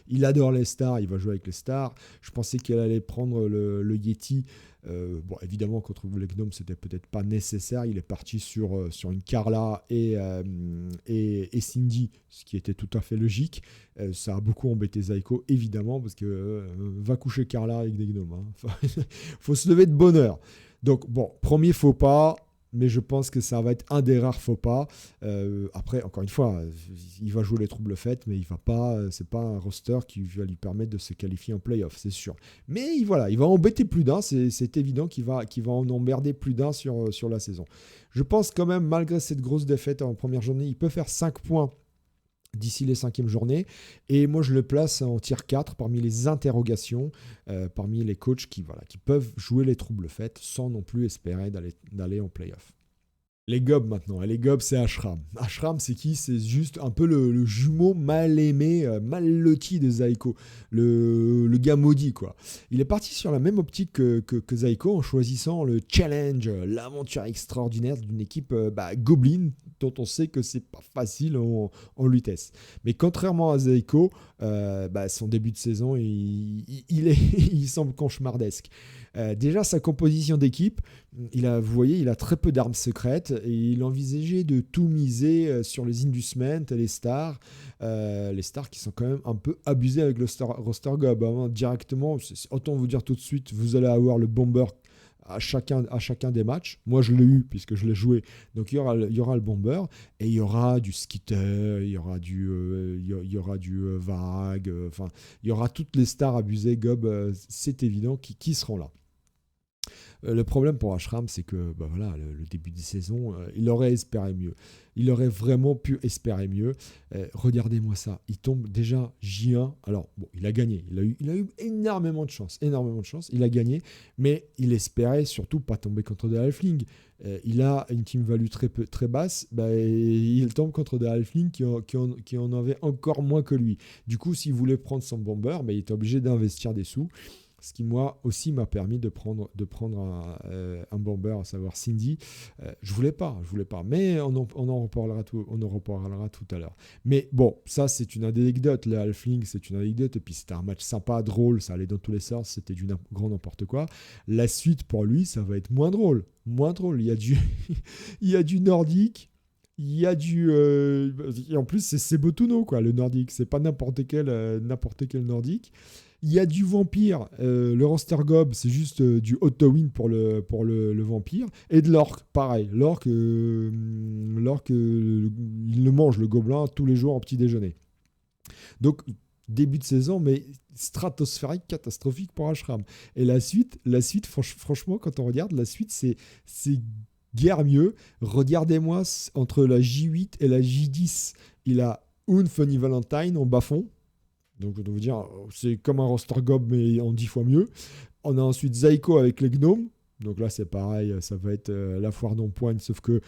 il adore les stars, il va jouer avec les stars. Je pensais qu'il allait prendre le Yeti. Évidemment, contre les gnomes, c'était peut-être pas nécessaire. Il est parti sur une Carla et Cindy, ce qui était tout à fait logique. Ça a beaucoup embêté Zaiko, évidemment, parce que va coucher Carla avec des gnomes. Hein. Faut se lever de bonne heure. Donc, premier faux pas, mais je pense que ça va être un des rares faux pas. Après, encore une fois, il va jouer les troubles faits, mais c'est pas un roster qui va lui permettre de se qualifier en playoff, c'est sûr. Mais voilà, il va embêter plus d'un, c'est évident qu'il va en emmerder plus d'un sur la saison. Je pense quand même, malgré cette grosse défaite en première journée, il peut faire 5 points d'ici les 5e journées. Et moi, je le place en tier 4 parmi les interrogations, parmi les coachs qui peuvent jouer les troubles faits sans non plus espérer d'aller en playoff. Les gobs maintenant. Et les gobs, c'est Ashram. Ashram, c'est qui? C'est juste un peu le jumeau mal aimé, mal loti de Zaiko. Le gars maudit, quoi. Il est parti sur la même optique que Zaiko en choisissant le challenge, l'aventure extraordinaire d'une équipe Goblin, dont on sait que c'est pas facile en Lutèce. Mais contrairement à Zaiko, son début de saison, il semble cauchemardesque. Déjà, sa composition d'équipe, vous voyez, il a très peu d'armes secrètes et il envisageait de tout miser sur les Inducement et les stars qui sont quand même un peu abusés avec le roster Gob. Hein. Directement, autant vous dire tout de suite, vous allez avoir le Bomber à chacun des matchs. Moi, je l'ai eu puisque je l'ai joué. Donc, il y aura le Bomber et il y aura du Skitter, il y aura du Varag. Enfin, il y aura toutes les stars abusées Gob, c'est évident, qui seront là. Le problème pour Ashram, c'est que le début de saison, il aurait espéré mieux. Il aurait vraiment pu espérer mieux. Regardez-moi ça. Il tombe déjà J1. Alors, bon, il a gagné. Il a eu énormément de chance. Énormément de chance. Il a gagné. Mais il espérait surtout pas tomber contre des Halflings. Il a une team value très basse. Il tombe contre des Halflings qui en avaient encore moins que lui. Du coup, s'il voulait prendre son bomber, il était obligé d'investir des sous. Ce qui, moi, aussi m'a permis de prendre un bomber, à savoir Cindy. Je voulais pas. Mais on en reparlera tout à l'heure. Mais bon, ça, c'est une anecdote. Le Halfling, c'est une anecdote. Et puis, c'était un match sympa, drôle. Ça allait dans tous les sens. C'était du grand n'importe quoi. La suite, pour lui, ça va être moins drôle. Moins drôle. Il y a il y a du nordique. Il y a et en plus, c'est Botuno, quoi, le nordique. C'est pas n'importe quel nordique. Il y a du vampire. Le roster gob, c'est juste du auto-win pour le vampire. Et de l'orc, pareil. L'orc, il le mange, le gobelin, tous les jours au petit déjeuner. Donc, début de saison, mais stratosphérique, catastrophique pour Ashram. Et la suite franchement, quand on regarde, la suite, c'est guère mieux. Regardez-moi, entre la J8 et la J10, il a une Funny Valentine en bas-fond. Donc, je dois vous dire, c'est comme un roster gob, mais en 10 fois mieux. On a ensuite Zaiko avec les gnomes. Donc là, c'est pareil, ça va être la foire d'empoigne, sauf que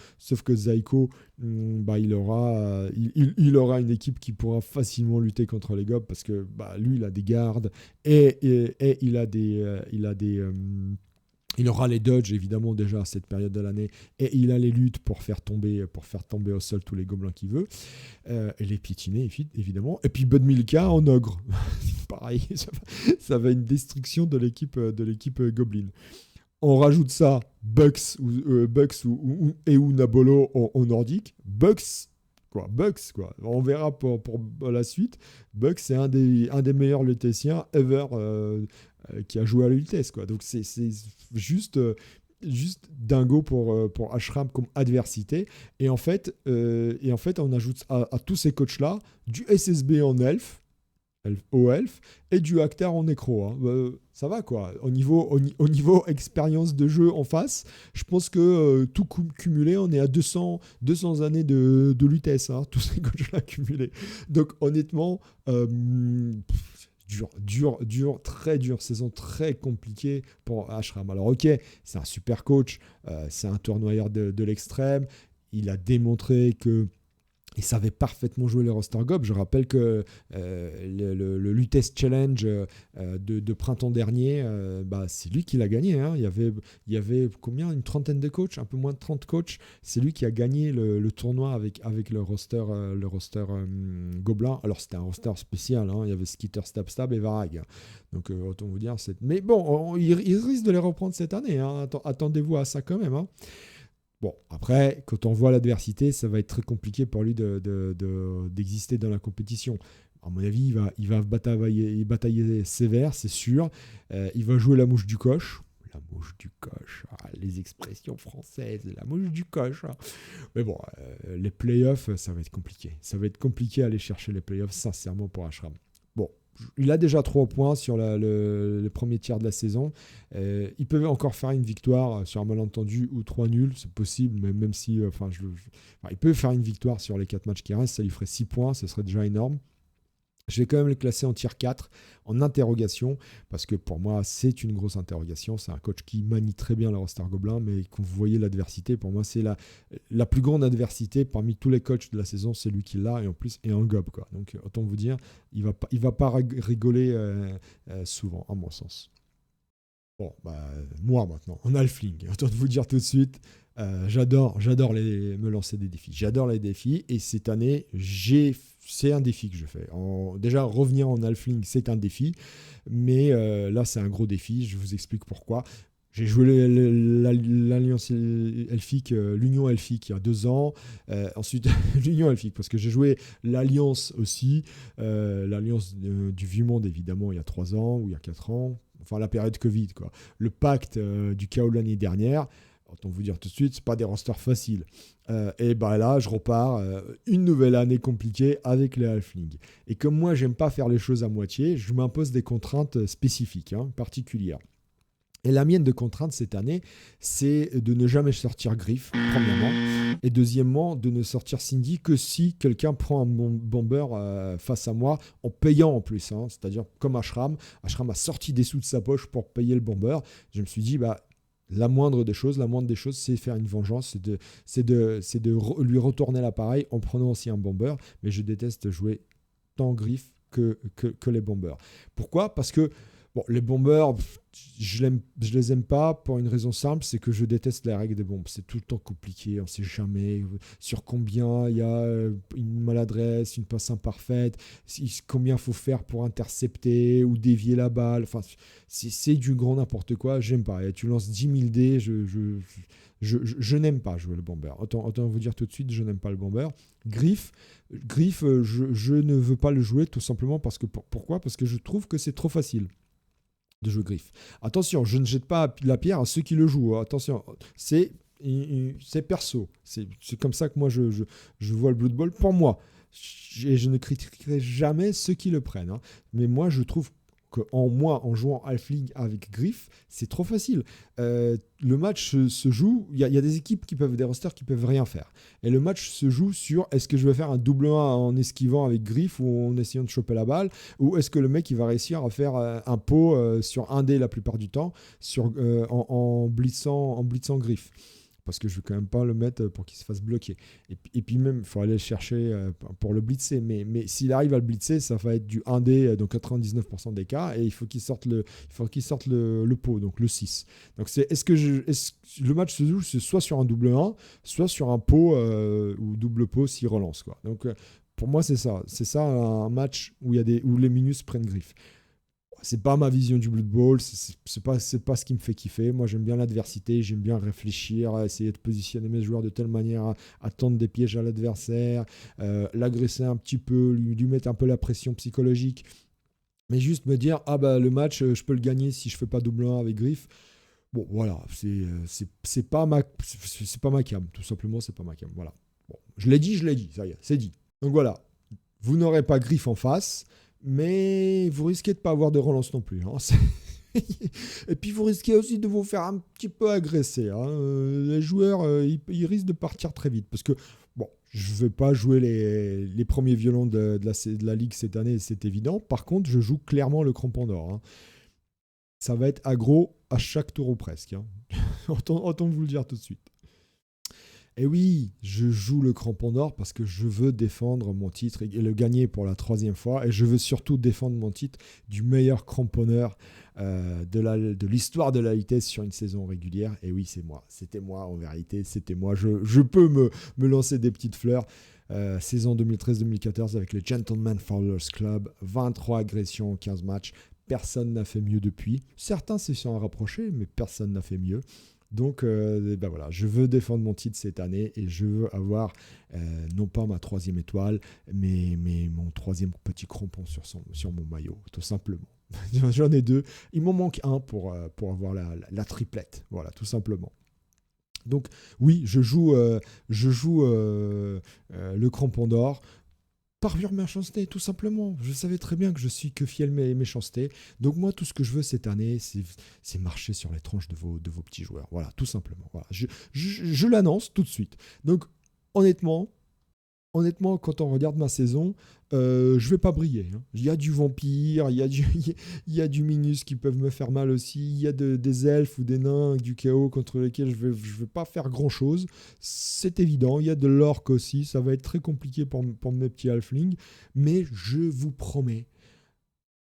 Zaiko, il aura une équipe qui pourra facilement lutter contre les gobs parce que lui, il a des gardes et il aura les dodges, évidemment, déjà à cette période de l'année. Et il a les luttes pour faire tomber au sol tous les gobelins qu'il veut. Et les piétiner, évidemment. Et puis Bud Milka en ogre. Pareil, ça va une destruction de l'équipe Goblin. On rajoute ça, Bucks ou Nabolo en nordique. Bucks, quoi. On verra pour la suite. Bucks, c'est un des meilleurs lutéciens ever qui a joué à la Lutèce, quoi. Donc c'est juste dingo pour Ashram comme adversité. Et en fait, on ajoute à tous ces coachs-là du SSB en elfe et du Actar en nécro. Hein. Ça va, quoi. Au niveau expérience de jeu en face, je pense que tout cumulé, on est à 200 années de Lutèce, hein, tous ces coachs-là cumulés. Donc honnêtement, très dur, saison très compliquée pour Ashram. Alors ok, c'est un super coach, c'est un tournoyeur de l'extrême, il a démontré que il savait parfaitement jouer les roster gob. Je rappelle que le Lutèce Challenge de printemps dernier, c'est lui qui l'a gagné. Hein. Il y avait combien? Une trentaine de coachs, un peu moins de 30 coachs. C'est lui qui a gagné le tournoi avec le roster Gobelin. Alors c'était un roster spécial. Hein. Il y avait Skitter, Stab et Varag. Donc autant vous dire. Mais bon, il risque de les reprendre cette année. Hein. Attendez-vous à ça quand même. Hein. Bon, après, quand on voit l'adversité, ça va être très compliqué pour lui d'exister dans la compétition. À mon avis, il va batailler sévère, c'est sûr. Il va jouer la mouche du coche. La mouche du coche, les expressions françaises, la mouche du coche. Mais bon, les playoffs, ça va être compliqué. Ça va être compliqué à aller chercher les playoffs, sincèrement, pour Ashram. Bon, il a déjà 3 points sur le premier tiers de la saison. Il peut encore faire une victoire sur un malentendu ou 3 nuls, c'est possible, mais même si... il peut faire une victoire sur les 4 matchs qui restent, ça lui ferait 6 points, ce serait déjà énorme. Je vais quand même le classer en tier 4, en interrogation, parce que pour moi, c'est une grosse interrogation. C'est un coach qui manie très bien le roster Gobelin, mais quand vous voyez l'adversité, pour moi, c'est la plus grande adversité parmi tous les coachs de la saison. C'est lui qui l'a, et en plus, et un gob, quoi. Donc, autant vous dire, il va pas rigoler souvent, à mon sens. Bon, moi maintenant, en halfling, autant vous dire tout de suite, j'adore me lancer des défis. J'adore les défis, et cette année, c'est un défi que je fais. Déjà, revenir en halfling, c'est un défi, mais là, c'est un gros défi. Je vous explique pourquoi. J'ai joué l'Alliance Elfique, l'Union Elfique il y a 2 ans. Ensuite, l'Union Elfique, parce que j'ai joué l'Alliance aussi. L'Alliance du Vieux Monde, évidemment, il y a 3 ans ou il y a 4 ans. Enfin, la période Covid, quoi. Le pacte du chaos de l'année dernière, autant vous dire tout de suite, c'est pas des rosters faciles. Et là, je repars une nouvelle année compliquée avec les halflings. Et comme moi, j'aime pas faire les choses à moitié, je m'impose des contraintes spécifiques, particulières. Et la mienne de contrainte cette année, c'est de ne jamais sortir Griff, premièrement. Et deuxièmement, de ne sortir Cindy que si quelqu'un prend un bomber face à moi, en payant en plus. C'est-à-dire comme Ashram. Ashram a sorti des sous de sa poche pour payer le bomber. Je me suis dit, la moindre des choses, c'est faire une vengeance, c'est de lui retourner l'appareil en prenant aussi un bomber. Mais je déteste jouer tant Griff que les bombers. Pourquoi ? Parce que les bombers, je les aime pas pour une raison simple, c'est que je déteste les règles des bombes. C'est tout le temps compliqué, on ne sait jamais sur combien il y a une maladresse, une passe imparfaite, combien il faut faire pour intercepter ou dévier la balle. Enfin, c'est du grand n'importe quoi, j'aime pas. Et tu lances 10 000 dés, je n'aime pas jouer le bomber. Autant vous dire tout de suite, je n'aime pas le bomber. Griff, je ne veux pas le jouer tout simplement parce que pourquoi ? Parce que je trouve que c'est trop facile de jouer Griff. Attention, je ne jette pas la pierre à ceux qui le jouent. Attention, c'est perso. C'est comme ça que moi je vois le Blood Bowl. Pour moi, je ne critiquerai jamais ceux qui le prennent. Mais moi, je trouve en jouant Halfling avec Griff, c'est trop facile. Le match se joue, il y a des équipes des rosters qui peuvent rien faire. Et le match se joue sur est-ce que je vais faire un double 1 en esquivant avec Griff ou en essayant de choper la balle, ou est-ce que le mec il va réussir à faire un pot sur un dé la plupart du temps en blitzant Griff. Parce que je ne vais quand même pas le mettre pour qu'il se fasse bloquer. Et puis même, il faut aller le chercher pour le blitzer. Mais s'il arrive à le blitzer, ça va être du 1D dans 99% des cas, et il faut qu'il sorte le pot, donc le 6. Donc le match se joue soit sur un double 1, soit sur un pot ou double pot s'il relance, quoi. Donc pour moi, c'est ça. C'est ça un match où les minus prennent Griff. C'est pas ma vision du Blood Bowl, c'est pas ce qui me fait kiffer. Moi, j'aime bien l'adversité, j'aime bien réfléchir, essayer de positionner mes joueurs de telle manière à tendre des pièges à l'adversaire, l'agresser un petit peu, lui mettre un peu la pression psychologique. Mais juste me dire, le match, je peux le gagner si je fais pas double 1 avec Griff. Bon, voilà, c'est pas ma cam, tout simplement, c'est pas ma cam. Voilà. Bon, je l'ai dit, ça y est, c'est dit. Donc voilà, vous n'aurez pas Griff en face, mais vous risquez de ne pas avoir de relance non plus. Et puis vous risquez aussi de vous faire un petit peu agresser. Les joueurs, ils risquent de partir très vite. Parce que, je ne vais pas jouer les premiers violons de la Ligue cette année, c'est évident. Par contre, je joue clairement le crampon d'or. Ça va être aggro à chaque tour ou presque. Autant vous le dire tout de suite. Et oui, je joue le crampon d'or parce que je veux défendre mon titre et le gagner pour la 3e fois. Et je veux surtout défendre mon titre du meilleur cramponneur de l'histoire de la vitesse sur une saison régulière. Et oui, c'est moi. C'était moi, en vérité. C'était moi. Je peux me lancer des petites fleurs. Saison 2013-2014 avec le Gentleman Fowlers Club. 23 agressions en 15 matchs. Personne n'a fait mieux depuis. Certains se sont rapprochés, mais personne n'a fait mieux. Donc voilà, je veux défendre mon titre cette année et je veux avoir non pas ma 3e étoile, mais mon 3e petit crampon sur mon maillot, tout simplement. J'en ai 2, il m'en manque un pour avoir la triplette, voilà, tout simplement. Donc oui, je joue le crampon d'or. Par pure méchanceté, tout simplement. Je savais très bien que je suis que fiel méchanceté. Donc moi, tout ce que je veux cette année, c'est marcher sur les tranches de vos petits joueurs. Voilà, tout simplement. Voilà. Je l'annonce tout de suite. Donc, honnêtement, honnêtement, quand on regarde ma saison, je vais pas briller. Hein. Il y a du vampire, il y a du minus qui peuvent me faire mal aussi. Il y a des elfes ou des nains avec du chaos contre lesquels je vais pas faire grand-chose. C'est évident. Il y a de l'orc aussi. Ça va être très compliqué pour mes petits halflings. Mais je vous promets,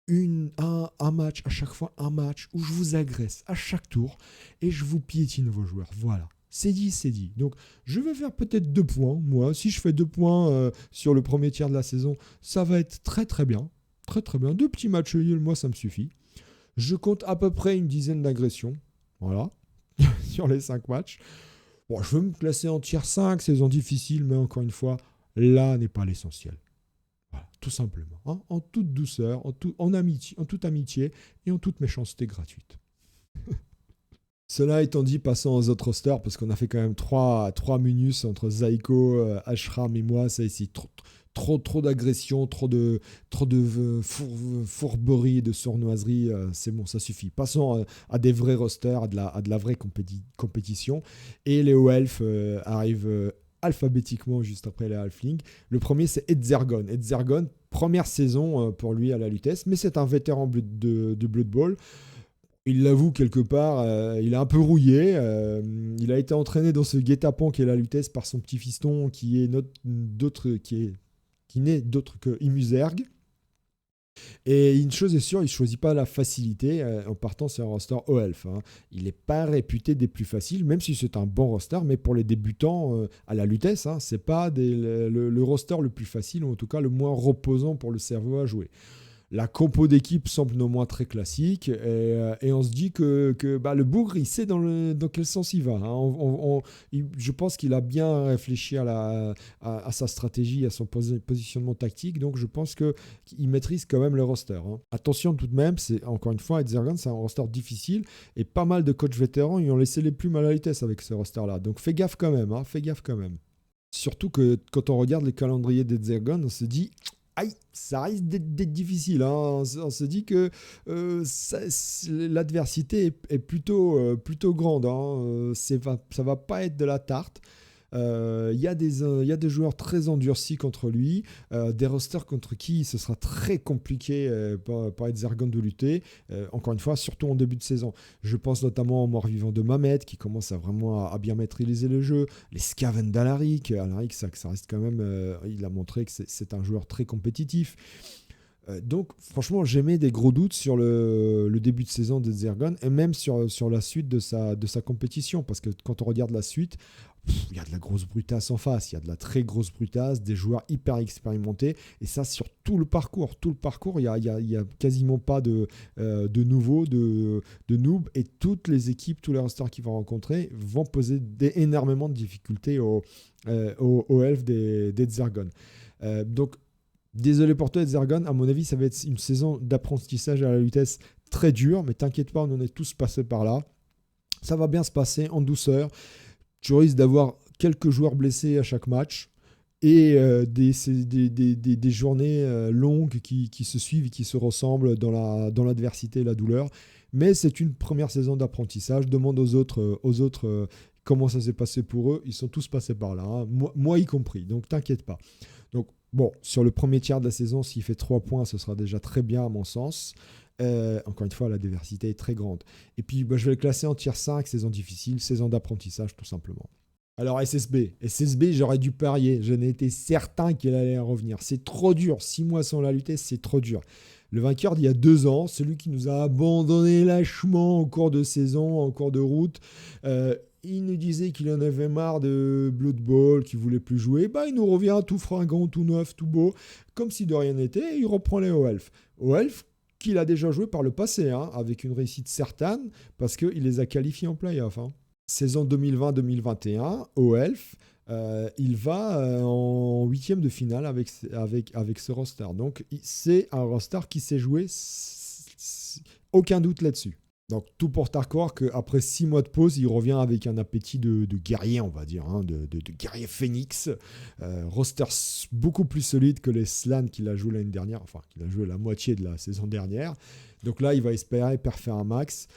un match, à chaque fois un match où je vous agresse à chaque tour et je vous piétine vos joueurs. Voilà. C'est dit, c'est dit. Donc, je vais faire peut-être 2 points. Moi, si je fais 2 points sur le premier tiers de la saison, ça va être très très bien. Très très bien. 2 petits matchs nuls, moi, ça me suffit. Je compte à peu près une dizaine d'agressions. Voilà. Sur les 5 matchs. Bon, je veux me classer en tier 5, saison difficile, mais encore une fois, là n'est pas l'essentiel. Voilà, tout simplement. Hein, en toute douceur, en toute amitié et en toute méchanceté gratuite. Cela étant dit, passons aux autres rosters, parce qu'on a fait quand même 3 minus entre Zaiko, Ashram et moi. Ça ici, trop d'agression, trop de fourberie, de sournoiserie. C'est bon, ça suffit. Passons à des vrais rosters, à de la vraie compétition. Et les Elfs arrivent alphabétiquement juste après les Halflings. Le premier, c'est Edzergon. Edzergon, première saison pour lui à la Lutèce, mais c'est un vétéran de Blood Bowl. Il l'avoue quelque part, il est un peu rouillé. Il a été entraîné dans ce guet-apens qu'est la Lutèce par son petit fiston qui n'est d'autre que Immuserg. Et une chose est sûre, il ne choisit pas la facilité en partant sur un roster Elf. Hein. Il n'est pas réputé des plus faciles, même si c'est un bon roster, mais pour les débutants à la Lutèce, hein, ce n'est pas le roster le plus facile, ou en tout cas le moins reposant pour le cerveau à jouer. La compo d'équipe semble néanmoins très classique et on se dit que le bougre, il sait dans quel sens il va. Hein. Je pense qu'il a bien réfléchi à sa stratégie, à son positionnement tactique, donc je pense qu'il maîtrise quand même le roster. Hein. Attention tout de même, c'est encore une fois, Edzergon, c'est un roster difficile et pas mal de coachs vétérans ils ont laissé les plumes à la vitesse avec ce roster-là. Donc fais gaffe quand même, hein, fais gaffe quand même. Surtout que quand on regarde les calendriers d'Edzergon, on se dit... Aïe, ça risque d'être difficile. Hein. On se dit que l'adversité est plutôt grande. Hein. Ça va pas être de la tarte. Il y a des joueurs très endurcis contre lui, des rosters contre qui ce sera très compliqué pour Edzergon de lutter, encore une fois, surtout en début de saison. Je pense notamment au mort-vivant de Mamet, qui commence à vraiment à bien maîtriser le jeu, les Skaven d'Alaric. Alaric, ça reste quand même, il a montré que c'est un joueur très compétitif. Donc franchement j'émets des gros doutes sur le début de saison d'Edzergon et même sur la suite de sa compétition, parce que quand on regarde la suite, il y a de la grosse brutasse en face, il y a de la très grosse brutasse, des joueurs hyper expérimentés, et ça sur tout le parcours, il y a quasiment pas de nouveaux, de noobs, et toutes les équipes, tous les rosters qu'ils vont rencontrer vont poser énormément de difficultés aux elfes d'Edzergon. Donc désolé pour toi, Edzergon. À mon avis, ça va être une saison d'apprentissage à la vitesse très dure, mais t'inquiète pas, on en est tous passés par là. Ça va bien se passer en douceur. Tu risques d'avoir quelques joueurs blessés à chaque match et des journées longues qui se suivent et qui se ressemblent dans l'adversité et la douleur. Mais c'est une première saison d'apprentissage. Demande aux autres comment ça s'est passé pour eux. Ils sont tous passés par là, hein. Moi y compris, donc t'inquiète pas. Donc, bon, sur le premier tiers de la saison, s'il fait 3 points, ce sera déjà très bien à mon sens. Encore une fois, la diversité est très grande. Et puis, je vais le classer en tier 5, saison difficile, saison d'apprentissage, tout simplement. Alors, SSB, j'aurais dû parier. Je n'étais certain qu'il allait revenir. C'est trop dur. 6 mois sans la lutter, c'est trop dur. Le vainqueur d'il y a 2 ans, celui qui nous a abandonné lâchement en cours de saison, en cours de route, il nous disait qu'il en avait marre de Blood Bowl, qu'il voulait plus jouer. Il nous revient tout fringant, tout neuf, tout beau, comme si de rien n'était, et il reprend les Elfs. Elfs qu'il a déjà joué par le passé, hein, avec une réussite certaine, parce qu'il les a qualifiés en play-off. Hein. Saison 2020-2021, Elfs, il va en 8e de finale avec ce roster. Donc, c'est un roster qui s'est joué, aucun doute là-dessus. Donc, tout porte à croire qu'après 6 mois de pause, il revient avec un appétit de guerrier, on va dire, hein, de guerrier phénix. Roster beaucoup plus solide que les Slann qu'il a joué l'année dernière, enfin, qu'il a joué la moitié de la saison dernière. Donc là, il va espérer faire un max.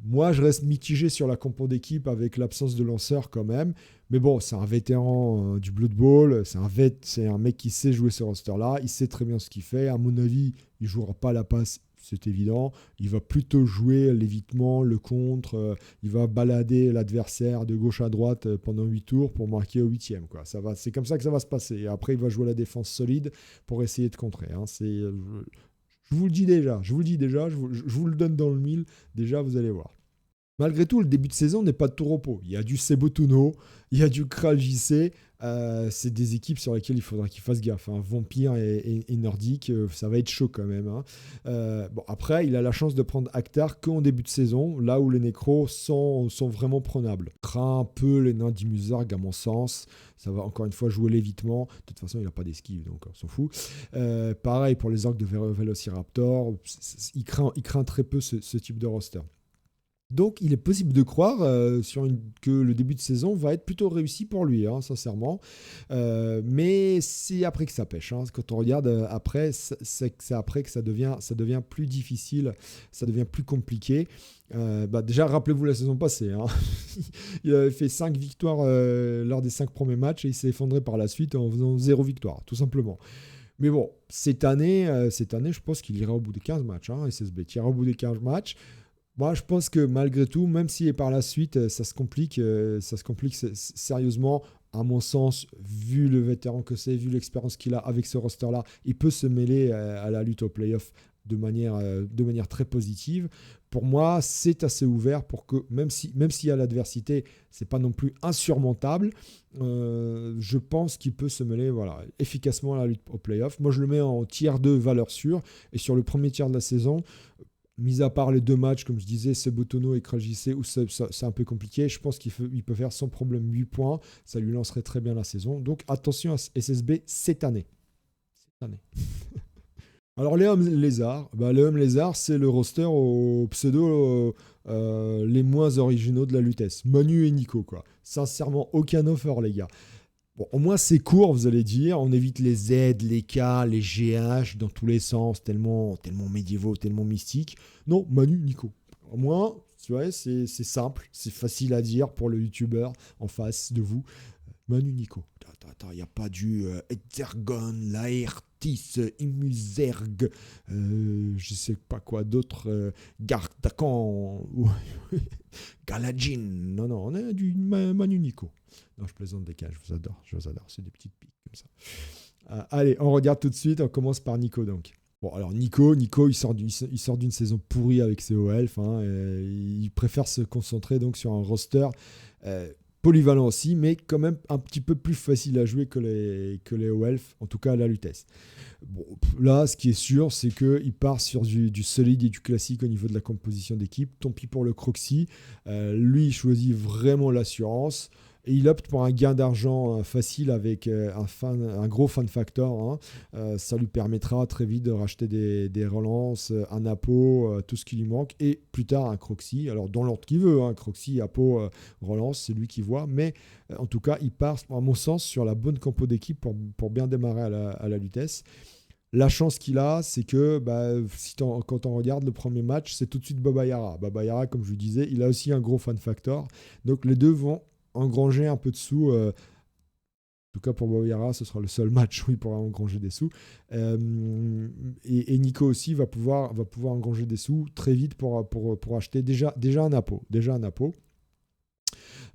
Moi, je reste mitigé sur la compo d'équipe avec l'absence de lanceur quand même. Mais bon, c'est un vétéran du Blood Bowl. C'est un mec qui sait jouer ce roster-là. Il sait très bien ce qu'il fait. À mon avis, il ne jouera pas la passe, c'est évident. Il va plutôt jouer l'évitement, le contre. Il va balader l'adversaire de gauche à droite pendant 8 tours pour marquer au 8e. Quoi. C'est comme ça que ça va se passer. Et après, il va jouer la défense solide pour essayer de contrer. Hein. Je vous le dis déjà, je vous le donne dans le mille. Déjà, vous allez voir. Malgré tout, le début de saison n'est pas de tout repos. Il y a du Sebotuno, il y a du Kral JC. C'est des équipes sur lesquelles il faudra qu'ils fassent gaffe. Hein. Vampire et Nordique, ça va être chaud quand même. Hein. Bon, après, il a la chance de prendre Akhtar qu'en début de saison, là où les nécros sont vraiment prenables. Craint un peu les nains d'Imuzarg, à mon sens. Ça va encore une fois jouer l'évitement. De toute façon, il n'a pas d'esquive, donc on s'en fout. Pareil pour les orques de Velociraptor. Il craint très peu ce type de roster. Donc, il est possible de croire que le début de saison va être plutôt réussi pour lui, hein, sincèrement. Mais c'est après que ça pêche. Hein. Quand on regarde après, c'est après que ça devient plus difficile, ça devient plus compliqué. Déjà, rappelez-vous la saison passée. Hein. Il avait fait 5 victoires lors des 5 premiers matchs et il s'est effondré par la suite en faisant 0 victoire, tout simplement. Mais bon, cette année, je pense qu'il ira au bout des 15 matchs. Hein, SSB ira au bout des 15 matchs. Moi, je pense que malgré tout, même si par la suite, ça se complique sérieusement, à mon sens, vu le vétéran que c'est, vu l'expérience qu'il a avec ce roster-là, il peut se mêler à la lutte au playoff de manière très positive. Pour moi, c'est assez ouvert pour que, même s'il y a l'adversité, c'est pas non plus insurmontable. Je pense qu'il peut se mêler efficacement à la lutte au playoff. Moi, je le mets en tiers 2 valeur sûre. Et sur le premier tiers de la saison, mis à part les 2 matchs, comme je disais, Sebotono et Kral JC, où c'est un peu compliqué, je pense qu'il peut faire sans problème 8 points. Ça lui lancerait très bien la saison. Donc attention à SSB cette année. Alors les hommes lézards, les hommes lézards, c'est le roster aux pseudo les moins originaux de la Lutèce. Manu et Nico, quoi. Sincèrement, aucun offer, les gars. Bon, au moins c'est court, vous allez dire. On évite les Z, les K, les GH dans tous les sens, tellement médiévaux, tellement mystiques. Non, Manu, Nico. Au moins, tu vois, c'est simple, c'est facile à dire pour le youtubeur en face de vous. Manu, Nico. Attends, il n'y a pas du Ethergon, Laertis, Imuzerg, je sais pas quoi d'autre, Gardakan, Galadjin. Non, on a du Manu, Nico. Non, je plaisante des cas, je vous adore, c'est des petites piques comme ça. Allez, on regarde tout de suite, on commence par Nico donc. Bon, alors Nico il sort d'une saison pourrie avec ses OELF, hein, il préfère se concentrer donc sur un roster polyvalent aussi, mais quand même un petit peu plus facile à jouer que les OELF, en tout cas à la Lutèce. Bon, là, ce qui est sûr, c'est qu'il part sur du solide et du classique au niveau de la composition d'équipe. Tant pis pour le Croxy. Lui, il choisit vraiment l'assurance. Et il opte pour un gain d'argent facile avec un gros fan factor. Hein. Ça lui permettra très vite de racheter des relances, un Apo, tout ce qui lui manque. Et plus tard, un Croxy. Alors, dans l'ordre qu'il veut, hein, Croxy, Apo, relance, c'est lui qui voit. Mais en tout cas, il part, à mon sens, sur la bonne compo d'équipe pour bien démarrer à la Lutèce. La chance qu'il a, c'est que quand on regarde le premier match, c'est tout de suite Baba Yara. Baba Yara, comme je vous disais, il a aussi un gros fan factor. Donc, les deux vont engranger un peu de sous. En tout cas, pour Baba Yara, ce sera le seul match où il pourra engranger des sous. Et Nico aussi va pouvoir engranger des sous très vite pour acheter déjà un Apo.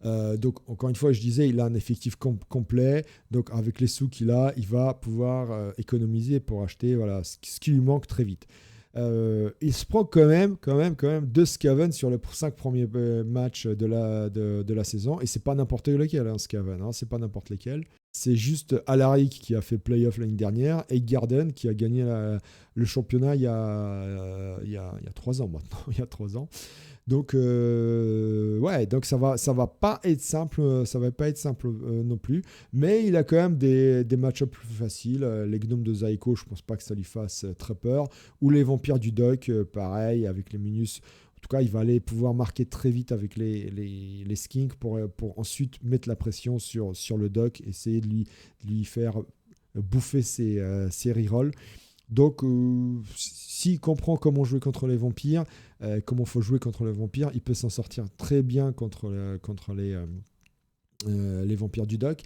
Donc, encore une fois, je disais, il a un effectif complet. Donc, avec les sous qu'il a, il va pouvoir économiser pour acheter ce qui lui manque très vite. Il se prend quand même 2 Skaven sur les 5 premiers matchs de la saison. Et c'est pas n'importe lequel, hein, Skaven. Hein, c'est pas n'importe lequel. C'est juste Alaric qui a fait playoff l'année dernière et Garden qui a gagné le championnat il y a 3 ans maintenant. Il y a 3 ans. Donc, donc ça va pas être simple, non plus. Mais il a quand même des match-ups plus faciles. Les gnomes de Zaiko, je pense pas que ça lui fasse très peur. Ou les vampires du Doc, pareil, avec les Minus. En tout cas, il va aller pouvoir marquer très vite avec les skinks pour ensuite mettre la pression sur le Doc, essayer de lui faire bouffer ses rerolls. Donc, s'il comprend comment jouer contre les vampires, comment il faut jouer contre les vampires, il peut s'en sortir très bien contre les vampires du doc.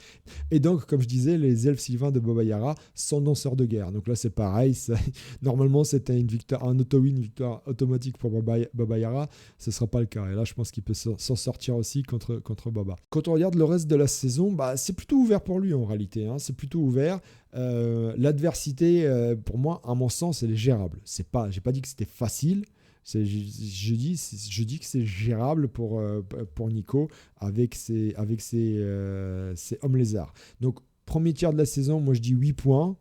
Et donc, comme je disais, les elfes sylvains de Baba Yaga sont danseurs de guerre. Donc là, c'est pareil. Normalement, c'était un auto-win, une victoire automatique pour Baba Yaga. Ce ne sera pas le cas. Et là, je pense qu'il peut s'en sortir aussi contre Baba. Quand on regarde le reste de la saison, bah, c'est plutôt ouvert pour lui en réalité. Hein. C'est plutôt ouvert. L'adversité, pour moi, à mon sens, elle est gérable. J'ai pas dit que c'était facile. Je dis que c'est gérable pour Nico avec ses hommes lézards. Donc, premier tiers de la saison, moi je dis 8 points.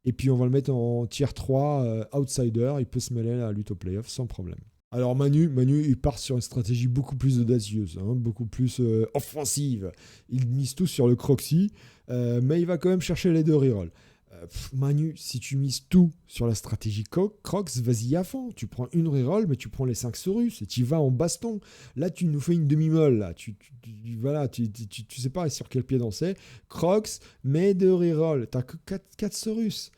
Et puis on va le mettre en tier 3, outsider. Il peut se mêler à la lutte au playoff sans problème. Alors Manu, il part sur une stratégie beaucoup plus audacieuse, hein, beaucoup plus offensive. Il mise tout sur le Croxy, mais il va quand même chercher les deux rerolls. Manu, si tu mises tout sur la stratégie Crocs, vas-y à fond. Tu prends une reroll, mais tu prends les 5 Saurus et tu vas en baston. Là, tu nous fais une demi-molle. Là. Voilà, tu sais pas sur quel pied danser. Crocs, mais deux rerolls. T'as que 4 Saurus.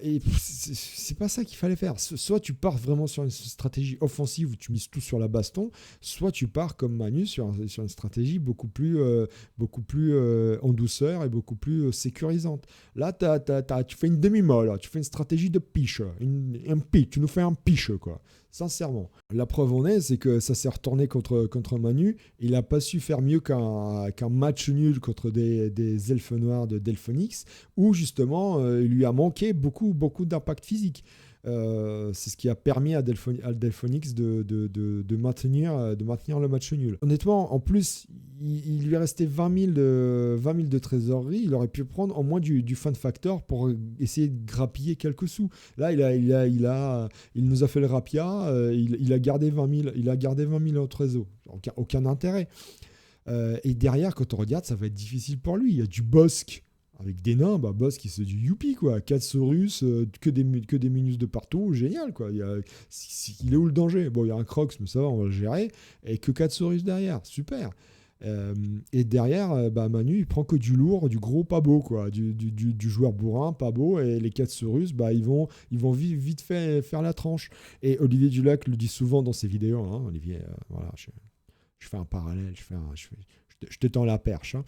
Et c'est pas ça qu'il fallait faire. Soit tu pars vraiment sur une stratégie offensive où tu mises tout sur la baston, soit tu pars comme Manu sur une stratégie beaucoup plus en douceur et beaucoup plus sécurisante. Là, tu fais une demi-molle, tu fais une stratégie de piche, tu nous fais un piche, quoi. Sincèrement. La preuve en est, c'est que ça s'est retourné contre Manu. Il n'a pas su faire mieux qu'un match nul contre des elfes noirs de Delphonix, où justement, il lui a manqué beaucoup d'impact physique. C'est ce qui a permis à Delphonix de maintenir le match nul. Honnêtement, en plus, il lui restait 20 000 de trésorerie. Il aurait pu prendre au moins du fun factor pour essayer de grappiller quelques sous. Là, il nous a fait le rapia. Il a gardé 20 000 en trésor. Aucun intérêt. Et derrière, quand on regarde, ça va être difficile pour lui. Il y a du Bosque. Avec des nains, Boss qui se dit youpi, quoi. 4 Saurus, que des minus de partout, génial, quoi. Il est où le danger? Bon, il y a un Crocs, mais ça va, on va le gérer. Et que 4 Saurus derrière, super. Et derrière, Manu, il prend que du lourd, du gros pas beau, quoi. Du joueur bourrin, pas beau. Et les 4 Saurus, ils vont vite fait faire la tranche. Et Olivier Dulac le dit souvent dans ses vidéos. Hein, Olivier, voilà, je fais un parallèle, je te tends la perche. Hein.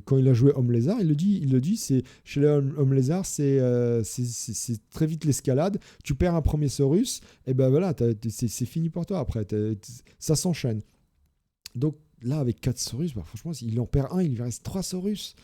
Quand il a joué Homme Lézard, il le dit, chez les Homme Lézard, c'est très vite l'escalade. Tu perds un premier Saurus, et ben voilà, c'est fini pour toi après. Ça s'enchaîne. Donc là, avec 4 Saurus, franchement, il en perd un, il lui reste 3 Saurus.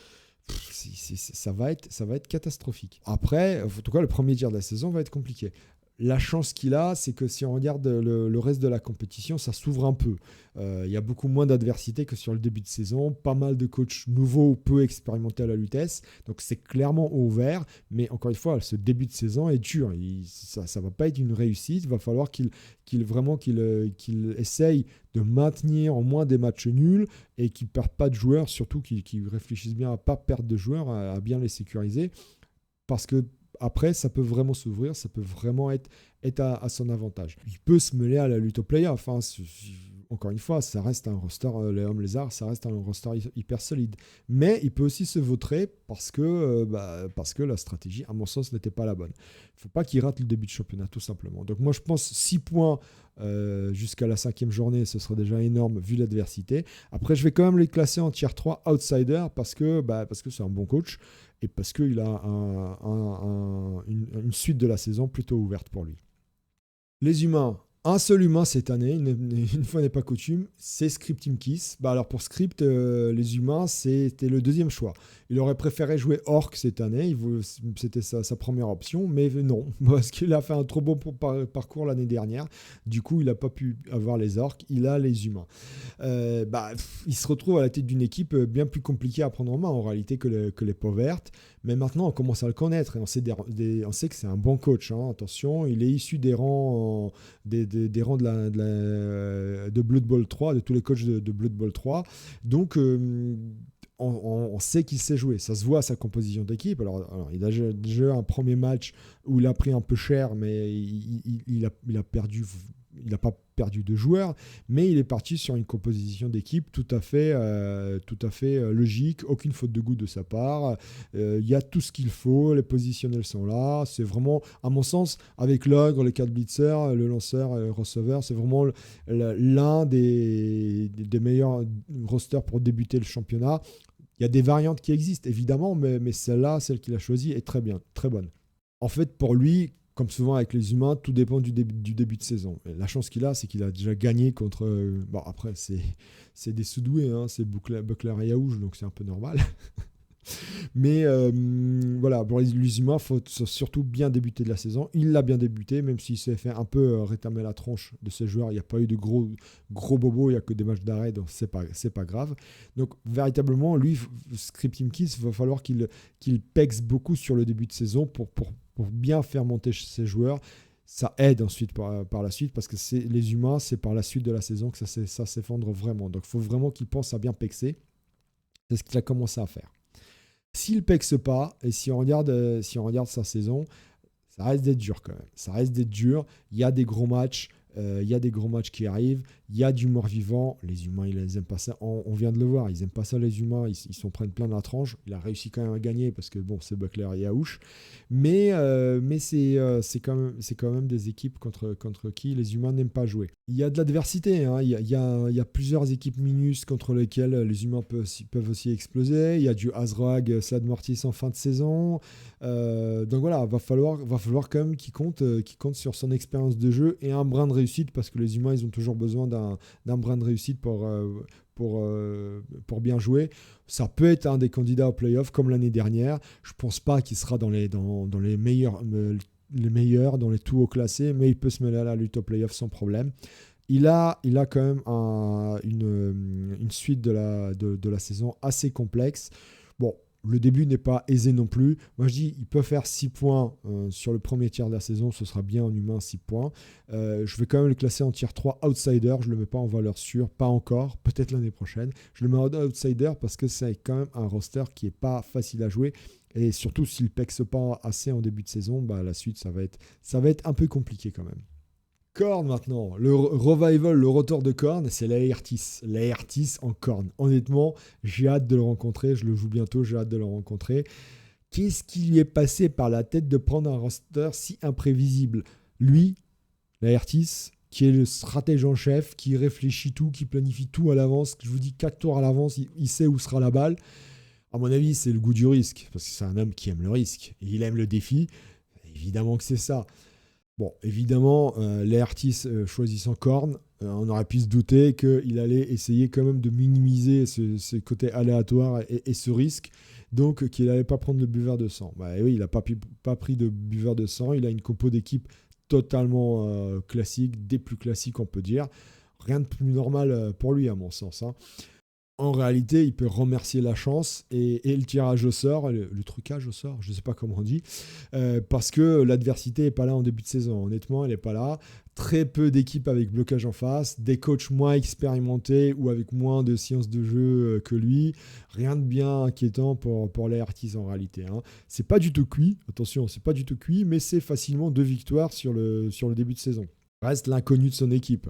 Ça va être catastrophique. Après, en tout cas, le premier tiers de la saison va être compliqué. La chance qu'il a, c'est que si on regarde le reste de la compétition, ça s'ouvre un peu. Il y a beaucoup moins d'adversité que sur le début de saison. Pas mal de coachs nouveaux, peu expérimentés à la Lutèce. Donc c'est clairement ouvert. Mais encore une fois, ce début de saison est dur. Ça ne va pas être une réussite. Il va falloir qu'il essaye de maintenir au moins des matchs nuls et qu'il ne perde pas de joueurs. Surtout qu'il réfléchisse bien à ne pas perdre de joueurs, à bien les sécuriser. Parce que après, ça peut vraiment s'ouvrir, ça peut vraiment être à son avantage. Il peut se mêler à la lutte au playoff. Enfin, encore une fois, ça reste un roster, les Hommes Lézards, ça reste un roster hyper solide. Mais il peut aussi se vautrer parce que la stratégie, à mon sens, n'était pas la bonne. Il ne faut pas qu'il rate le début de championnat, tout simplement. Donc moi, je pense 6 points jusqu'à la 5e journée, ce serait déjà énorme vu l'adversité. Après, je vais quand même les classer en tier 3 outsider parce que c'est un bon coach et parce qu'il a une suite de la saison plutôt ouverte pour lui. Les humains, un seul humain cette année, une fois n'est pas coutume, c'est Script Kiss. Alors pour Script, les humains, c'était le deuxième choix. Il aurait préféré jouer Orc cette année, c'était sa première option, mais non, parce qu'il a fait un trop bon parcours l'année dernière. Du coup, il n'a pas pu avoir les Orcs, il a les humains. Il se retrouve à la tête d'une équipe bien plus compliquée à prendre en main en réalité que les peaux vertes. Mais maintenant, on commence à le connaître et on sait que c'est un bon coach. Hein. Attention, il est issu des rangs, des rangs de Blood Bowl 3, de tous les coachs de Blood Bowl 3. Donc, on sait qu'il sait jouer. Ça se voit à sa composition d'équipe. Alors il a déjà un premier match où il a pris un peu cher, mais il a perdu il n'a pas perdu de joueurs, mais il est parti sur une composition d'équipe tout à fait logique, aucune faute de goût de sa part. Il y a tout ce qu'il faut, les positionnels sont là. C'est vraiment, à mon sens, avec l'ogre, le 4 blitzer, le lanceur, le receveur, c'est vraiment l'un des meilleurs rosters pour débuter le championnat. Il y a des variantes qui existent, évidemment, mais celle-là, celle qu'il a choisie, est très bien, très bonne. En fait, pour lui, comme souvent avec les humains, tout dépend du début de saison. Et la chance qu'il a, c'est qu'il a déjà gagné contre... bon, après, c'est des sous-doués, hein, c'est Buckler et Yaouj, donc c'est un peu normal. Mais voilà, pour les humains, il faut surtout bien débuter de la saison. Il l'a bien débuté, même s'il s'est fait un peu rétamer la tronche de ses joueurs. Il n'y a pas eu de gros bobos, il n'y a que des matchs d'arrêt, donc c'est pas grave. Donc véritablement, lui, Scripting Kids, il va falloir qu'il pexe beaucoup sur le début de saison pour bien faire monter ses joueurs. Ça aide ensuite par la suite, parce que les humains, c'est par la suite de la saison que ça s'effondre vraiment. Donc il faut vraiment qu'il pense à bien pexer. C'est ce qu'il a commencé à faire. S'il ne pexe pas, et si on regarde sa saison, ça reste d'être dur quand même. Ça reste d'être dur. Il y a des gros matchs. Qui arrivent. Il y a du mort-vivant. Les humains, ils n'aiment pas ça. On vient de le voir. Ils n'aiment pas ça, les humains. Ils s'en prennent plein la tronche. Il a réussi quand même à gagner parce que bon, c'est Buckler et Yaouch. Mais c'est quand même des équipes contre qui les humains n'aiment pas jouer. Il y a de l'adversité. Hein. Il y a plusieurs équipes minus contre lesquelles les humains peuvent aussi exploser. Il y a du Azrag, Slad Mortis en fin de saison. Donc voilà, va falloir quand même qu'il compte sur son expérience de jeu et un brin de réussite, parce que les humains, ils ont toujours besoin d'un brin de réussite pour bien jouer. Ça peut être un des candidats au playoff comme l'année dernière. Je ne pense pas qu'il sera dans les meilleurs, dans les tout hauts classés, mais il peut se mêler à la lutte au playoff sans problème. Il a quand même une suite de la saison assez complexe. Bon, le début n'est pas aisé non plus. Moi, je dis, il peut faire 6 points sur le premier tiers de la saison. Ce sera bien en humain, 6 points. Je vais quand même le classer en tier 3 outsider. Je ne le mets pas en valeur sûre, pas encore. Peut-être l'année prochaine. Je le mets en outsider parce que c'est quand même un roster qui n'est pas facile à jouer. Et surtout, s'il ne pexe pas assez en début de saison, bah, la suite, ça va être un peu compliqué quand même. Korn maintenant, le revival, le retour de Korn, c'est Laertis. Laertis en Korn. Honnêtement, j'ai hâte de le rencontrer, je le joue bientôt, j'ai hâte de le rencontrer. Qu'est-ce qui lui est passé par la tête de prendre un roster si imprévisible ? Lui, Laertis, qui est le stratège en chef, qui réfléchit tout, qui planifie tout à l'avance, je vous dis 4 tours à l'avance, il sait où sera la balle. À mon avis, c'est le goût du risque, parce que c'est un homme qui aime le risque, et il aime le défi. Évidemment que c'est ça. Bon, évidemment, Laertis choisissant Korn, on aurait pu se douter qu'il allait essayer quand même de minimiser ce côté aléatoire et ce risque, donc qu'il n'allait pas prendre le buveur de sang. Bah, oui, il n'a pas pris de buveur de sang, il a une compo d'équipe totalement classique, des plus classiques on peut dire. Rien de plus normal pour lui à mon sens. Hein. En réalité, il peut remercier la chance et le tirage au sort, le trucage au sort, je ne sais pas comment on dit, parce que l'adversité n'est pas là en début de saison. Honnêtement, elle n'est pas là. Très peu d'équipes avec blocage en face, des coachs moins expérimentés ou avec moins de sciences de jeu que lui. Rien de bien inquiétant pour Laertis en réalité. Hein. C'est pas du tout cuit, attention, c'est pas du tout cuit, mais c'est facilement 2 victoires sur le début de saison. Reste l'inconnu de son équipe.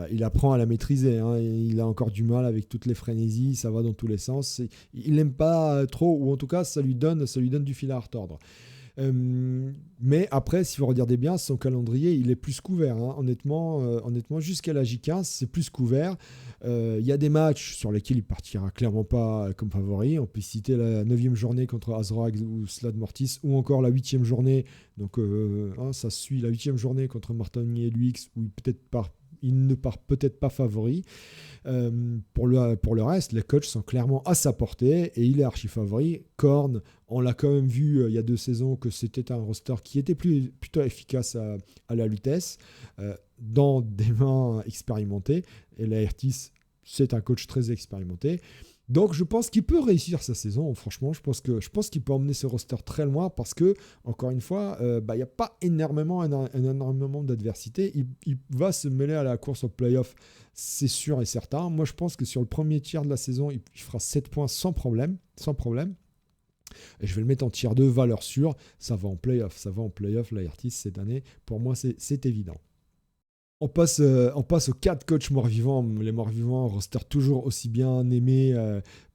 Il apprend à la maîtriser. Hein. Il a encore du mal avec toutes les frénésies. Ça va dans tous les sens. Il n'aime pas trop, ou en tout cas, ça lui donne du fil à retordre. Mais après, si vous regardez bien, son calendrier, il est plus couvert. Hein. Honnêtement, jusqu'à la J15, c'est plus couvert. Il y a des matchs sur lesquels il partira clairement pas comme favori. On peut citer la 9e journée contre Azrag ou Slad Mortis, ou encore la 8e journée. Donc, ça suit la 8e journée contre Martoni et Luix, où il ne part peut-être pas favori. Pour le reste, les coachs sont clairement à sa portée et il est archi favori. Korn, on l'a quand même vu il y a 2 saisons que c'était un roster qui était plutôt efficace à la Lutèce, dans des mains expérimentées. Et Laertis, c'est un coach très expérimenté. Donc je pense qu'il peut réussir sa saison. Franchement, je pense qu'il peut emmener ce roster très loin parce que, encore une fois, il n'y a pas énormément d'adversité. Il va se mêler à la course au playoff, c'est sûr et certain. Moi, je pense que sur le premier tiers de la saison, il fera 7 points sans problème. Et je vais le mettre en tier 2, valeur sûre. Ça va en playoff, Laertis cette année. Pour moi, c'est évident. On passe aux 4 coachs morts-vivants. Les morts-vivants, roster toujours aussi bien aimé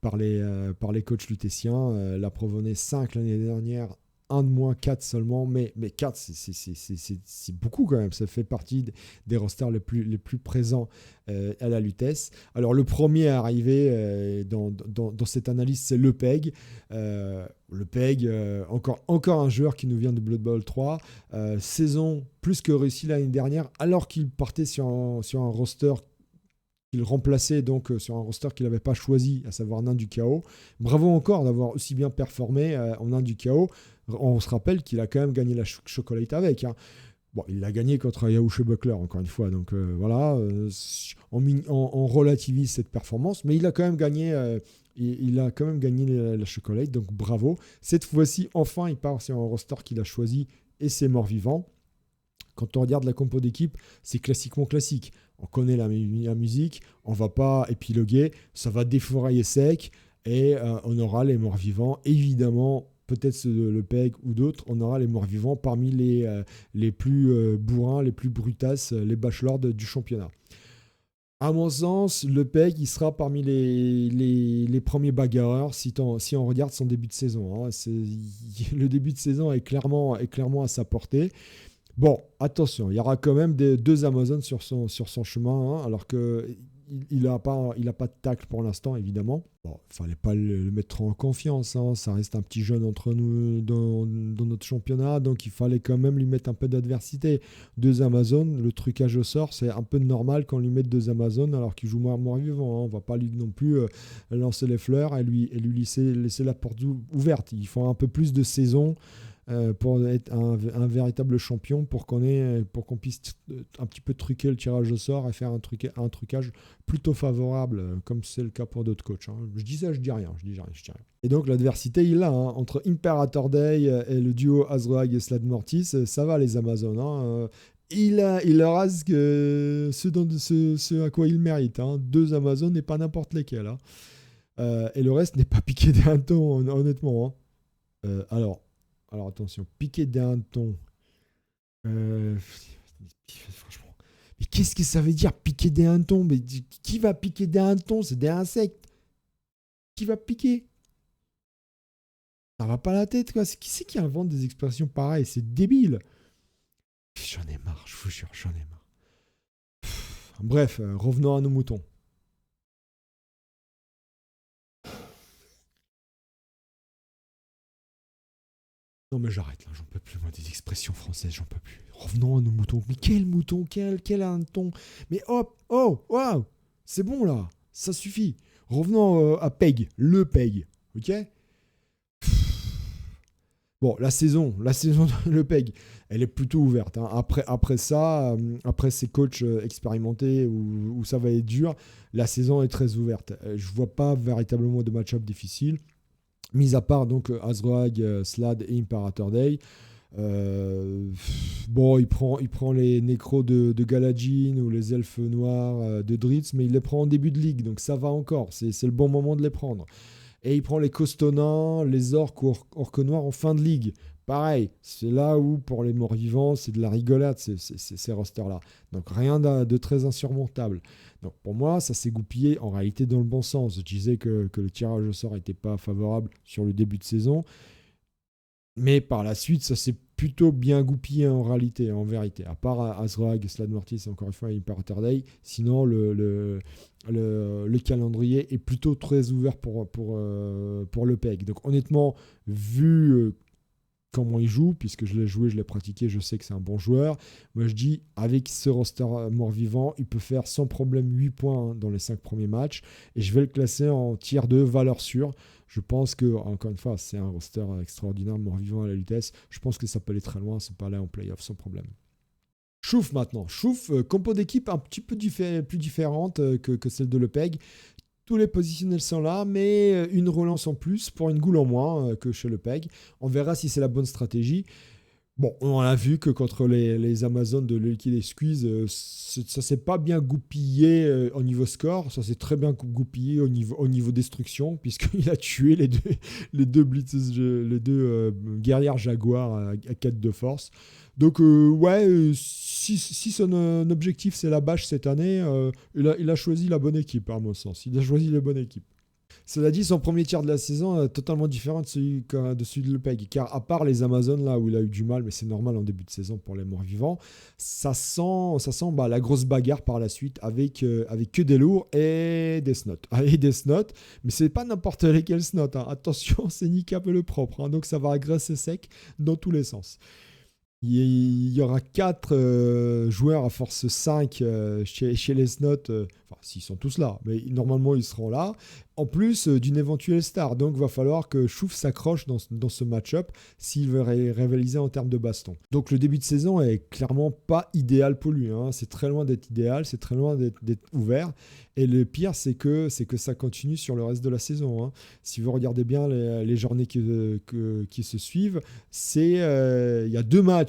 par les coachs lutétiens. La Provenée 5 l'année dernière, un de moins, 4 seulement. Mais 4, c'est beaucoup quand même. Ça fait partie des rosters les plus présents à la Lutèce. Alors le premier à arriver dans cette analyse, c'est Le Peg. Le Peg, encore un joueur qui nous vient de Blood Bowl 3. Saison plus que réussie l'année dernière, alors qu'il partait sur un roster qu'il remplaçait, donc sur un roster qu'il n'avait pas choisi, à savoir Nain du Chaos. Bravo encore d'avoir aussi bien performé en Nain du Chaos. On se rappelle qu'il a quand même gagné la Chocolate avec. Hein. Bon, il l'a gagné contre Yahusha Buckler, encore une fois. Donc voilà, on relativise cette performance, mais il a quand même gagné. Il a quand même gagné la Chocolate, donc bravo. Cette fois-ci, enfin, il part sur un roster qu'il a choisi et c'est mort-vivant. Quand on regarde la compo d'équipe, c'est classiquement classique. On connaît la musique, on ne va pas épiloguer, ça va défourailler sec et on aura les morts-vivants. Évidemment, peut-être le PEG ou d'autres, on aura les morts-vivants parmi les plus bourrins, les plus brutasses, les bachelors du championnat. À mon sens, le PEG, il sera parmi les premiers bagarreurs si on regarde son début de saison. Hein. Le début de saison est clairement à sa portée. Bon, attention, il y aura quand même deux Amazones sur son chemin, hein, alors qu'il n'a pas de tacle pour l'instant, évidemment. Bon, il ne fallait pas le mettre trop en confiance, hein, ça reste un petit jeune entre nous dans notre championnat, donc il fallait quand même lui mettre un peu d'adversité. Deux Amazones, le trucage au sort, c'est un peu normal qu'on lui mette deux Amazones alors qu'il joue mort-vivant. Hein. On ne va pas lui non plus lancer les fleurs et lui laisser la porte ouverte. Il faut un peu plus de saison pour être un véritable champion, pour qu'on puisse un petit peu truquer le tirage au sort et faire un trucage plutôt favorable, comme c'est le cas pour d'autres coachs. Hein. Je dis ça, je dis rien. Et donc l'adversité, il l'a. Hein. Entre Imperator Day et le duo Azroag et Slade Mortis, ça va les Amazones. Hein. Il leur a ce à quoi il mérite. Hein. Deux Amazones et pas n'importe lesquels. Hein. Et le reste n'est pas piqué des hannetons, honnêtement. Hein. Alors attention, piquer des hannetons. Franchement. Mais qu'est-ce que ça veut dire piquer des hannetons? Mais qui va piquer des hannetons? C'est des insectes. Qui va piquer? Ça va pas la tête, quoi. Qui c'est qui invente des expressions pareilles? C'est débile. J'en ai marre, je vous jure, j'en ai marre. Bref, revenons à nos moutons. Non mais j'arrête là, j'en peux plus, moi, des expressions françaises, j'en peux plus. Revenons à nos moutons. Mais quel mouton? Quel hanneton? Mais hop, oh, waouh! C'est bon là, ça suffit. Revenons à Peg, le Peg, ok? Bon, la saison de Le Peg, elle est plutôt ouverte. Hein. Après ça, après ces coachs expérimentés où ça va être dur, la saison est très ouverte. Je vois pas véritablement de match-up difficile. Mis à part donc Azroag, Slade et Imperator Day. Bon, il prend les nécros de Galadjin ou les elfes noirs de Dritz, mais il les prend en début de ligue, donc ça va encore. C'est le bon moment de les prendre. Et il prend les costonnants, les orques ou orques noirs en fin de ligue. Pareil, c'est là où pour les morts-vivants, c'est de la rigolade, ces rosters-là. Donc rien de très insurmontable. Donc pour moi, ça s'est goupillé en réalité dans le bon sens. Je disais que le tirage au sort n'était pas favorable sur le début de saison. Mais par la suite, ça s'est plutôt bien goupillé en réalité, en vérité. À part Azroag, Slade Mortis, encore une fois, Imperator Day. Sinon, le calendrier est plutôt très ouvert pour le PEG. Donc honnêtement, vu comment il joue, puisque je l'ai joué, je l'ai pratiqué, je sais que c'est un bon joueur. Moi, je dis, avec ce roster mort-vivant, il peut faire sans problème 8 points dans les 5 premiers matchs. Et je vais le classer en tier 2, valeur sûre. Je pense que, encore une fois, c'est un roster extraordinaire, mort-vivant à la Lutèce. Je pense que ça peut aller très loin, ça peut aller en playoff sans problème. Chouf maintenant. Chouf, compo d'équipe un petit peu plus différente que celle de Lepeg. Tous les positionnels sont là, mais une relance en plus pour une goule en moins que chez Lepeg. On verra si c'est la bonne stratégie. Bon, on a vu que contre les Amazones de Liquid et Squeeze, ça s'est pas bien goupillé au niveau score, ça s'est très bien goupillé au niveau destruction, puisqu'il a tué les deux blitzes, les deux guerrières jaguars à 4 de force. Donc, ouais, si son objectif c'est la bâche cette année, il a choisi la bonne équipe, à mon sens. Il a choisi la bonne équipe. Cela dit, son premier tiers de la saison est totalement différent de celui de Lepeg, car à part les Amazones là où il a eu du mal, mais c'est normal en début de saison pour les morts-vivants, ça sent la grosse bagarre par la suite avec que des lourds et des snots. Et des snots, mais c'est pas n'importe lesquels snots, hein. Attention, c'est Nicap et le propre, hein, donc ça va agresser sec dans tous les sens. Il y aura 4 joueurs à force 5 chez les Snots, enfin s'ils sont tous là, mais normalement ils seront là, en plus d'une éventuelle star. Donc il va falloir que Chouf s'accroche dans ce match-up s'il veut rivaliser en termes de baston. Donc le début de saison est clairement pas idéal pour lui, hein. C'est très loin d'être idéal, c'est très loin d'être ouvert. Et le pire, c'est que ça continue sur le reste de la saison, hein. Si vous regardez bien les journées qui se suivent, il y a 2 matchs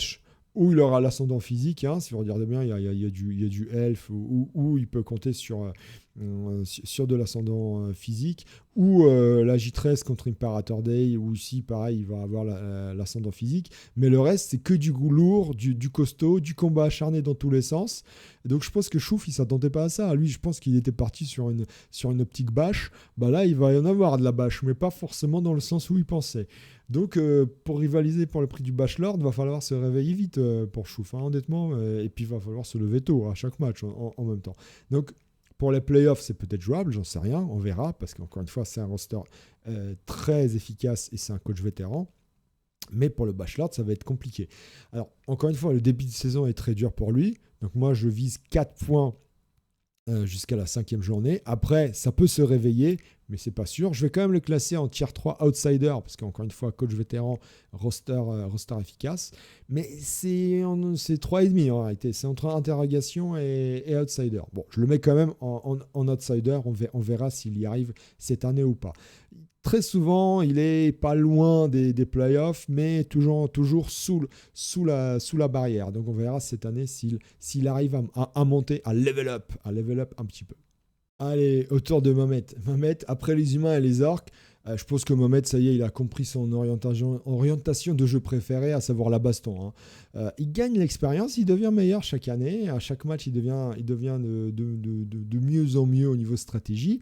où il aura l'ascendant physique, hein. Si vous regardez bien, il y a du elf où il peut compter sur de l'ascendant physique, ou la J13 contre Imperator Day, où aussi pareil il va avoir l'ascendant physique, mais le reste c'est que du lourd, du costaud, du combat acharné dans tous les sens. Et donc je pense que Chouf il s'attendait pas à ça. Lui je pense qu'il était parti sur une optique bâche. Là il va y en avoir de la bâche, mais pas forcément dans le sens où il pensait. Donc pour rivaliser pour le prix du Bachelor, il va falloir se réveiller vite pour Chouf, hein, honnêtement, et puis il va falloir se lever tôt à chaque match en même temps. Donc pour les playoffs, c'est peut-être jouable, j'en sais rien, on verra, parce qu'encore une fois, c'est un roster très efficace et c'est un coach vétéran. Mais pour le Bachelor, ça va être compliqué. Alors, encore une fois, le début de saison est très dur pour lui. Donc moi, je vise 4 points jusqu'à la 5e journée. Après, ça peut se réveiller, mais c'est pas sûr. Je vais quand même le classer en tier 3 outsider, parce qu'encore une fois, coach vétéran, roster efficace. Mais c'est 3,5 en réalité. C'est entre interrogation et outsider. Bon, je le mets quand même en outsider. On verra s'il y arrive cette année ou pas. Très souvent, il est pas loin des playoffs, mais toujours sous la barrière. Donc on verra cette année s'il arrive à monter, à level up un petit peu. Allez, autour de Mohamed. Mohamed, après les humains et les orques, je pense que Mohamed, ça y est, il a compris son orientation de jeu préférée, à savoir la baston, hein. Il gagne l'expérience, il devient meilleur chaque année. À chaque match, il devient de mieux en mieux au niveau stratégie.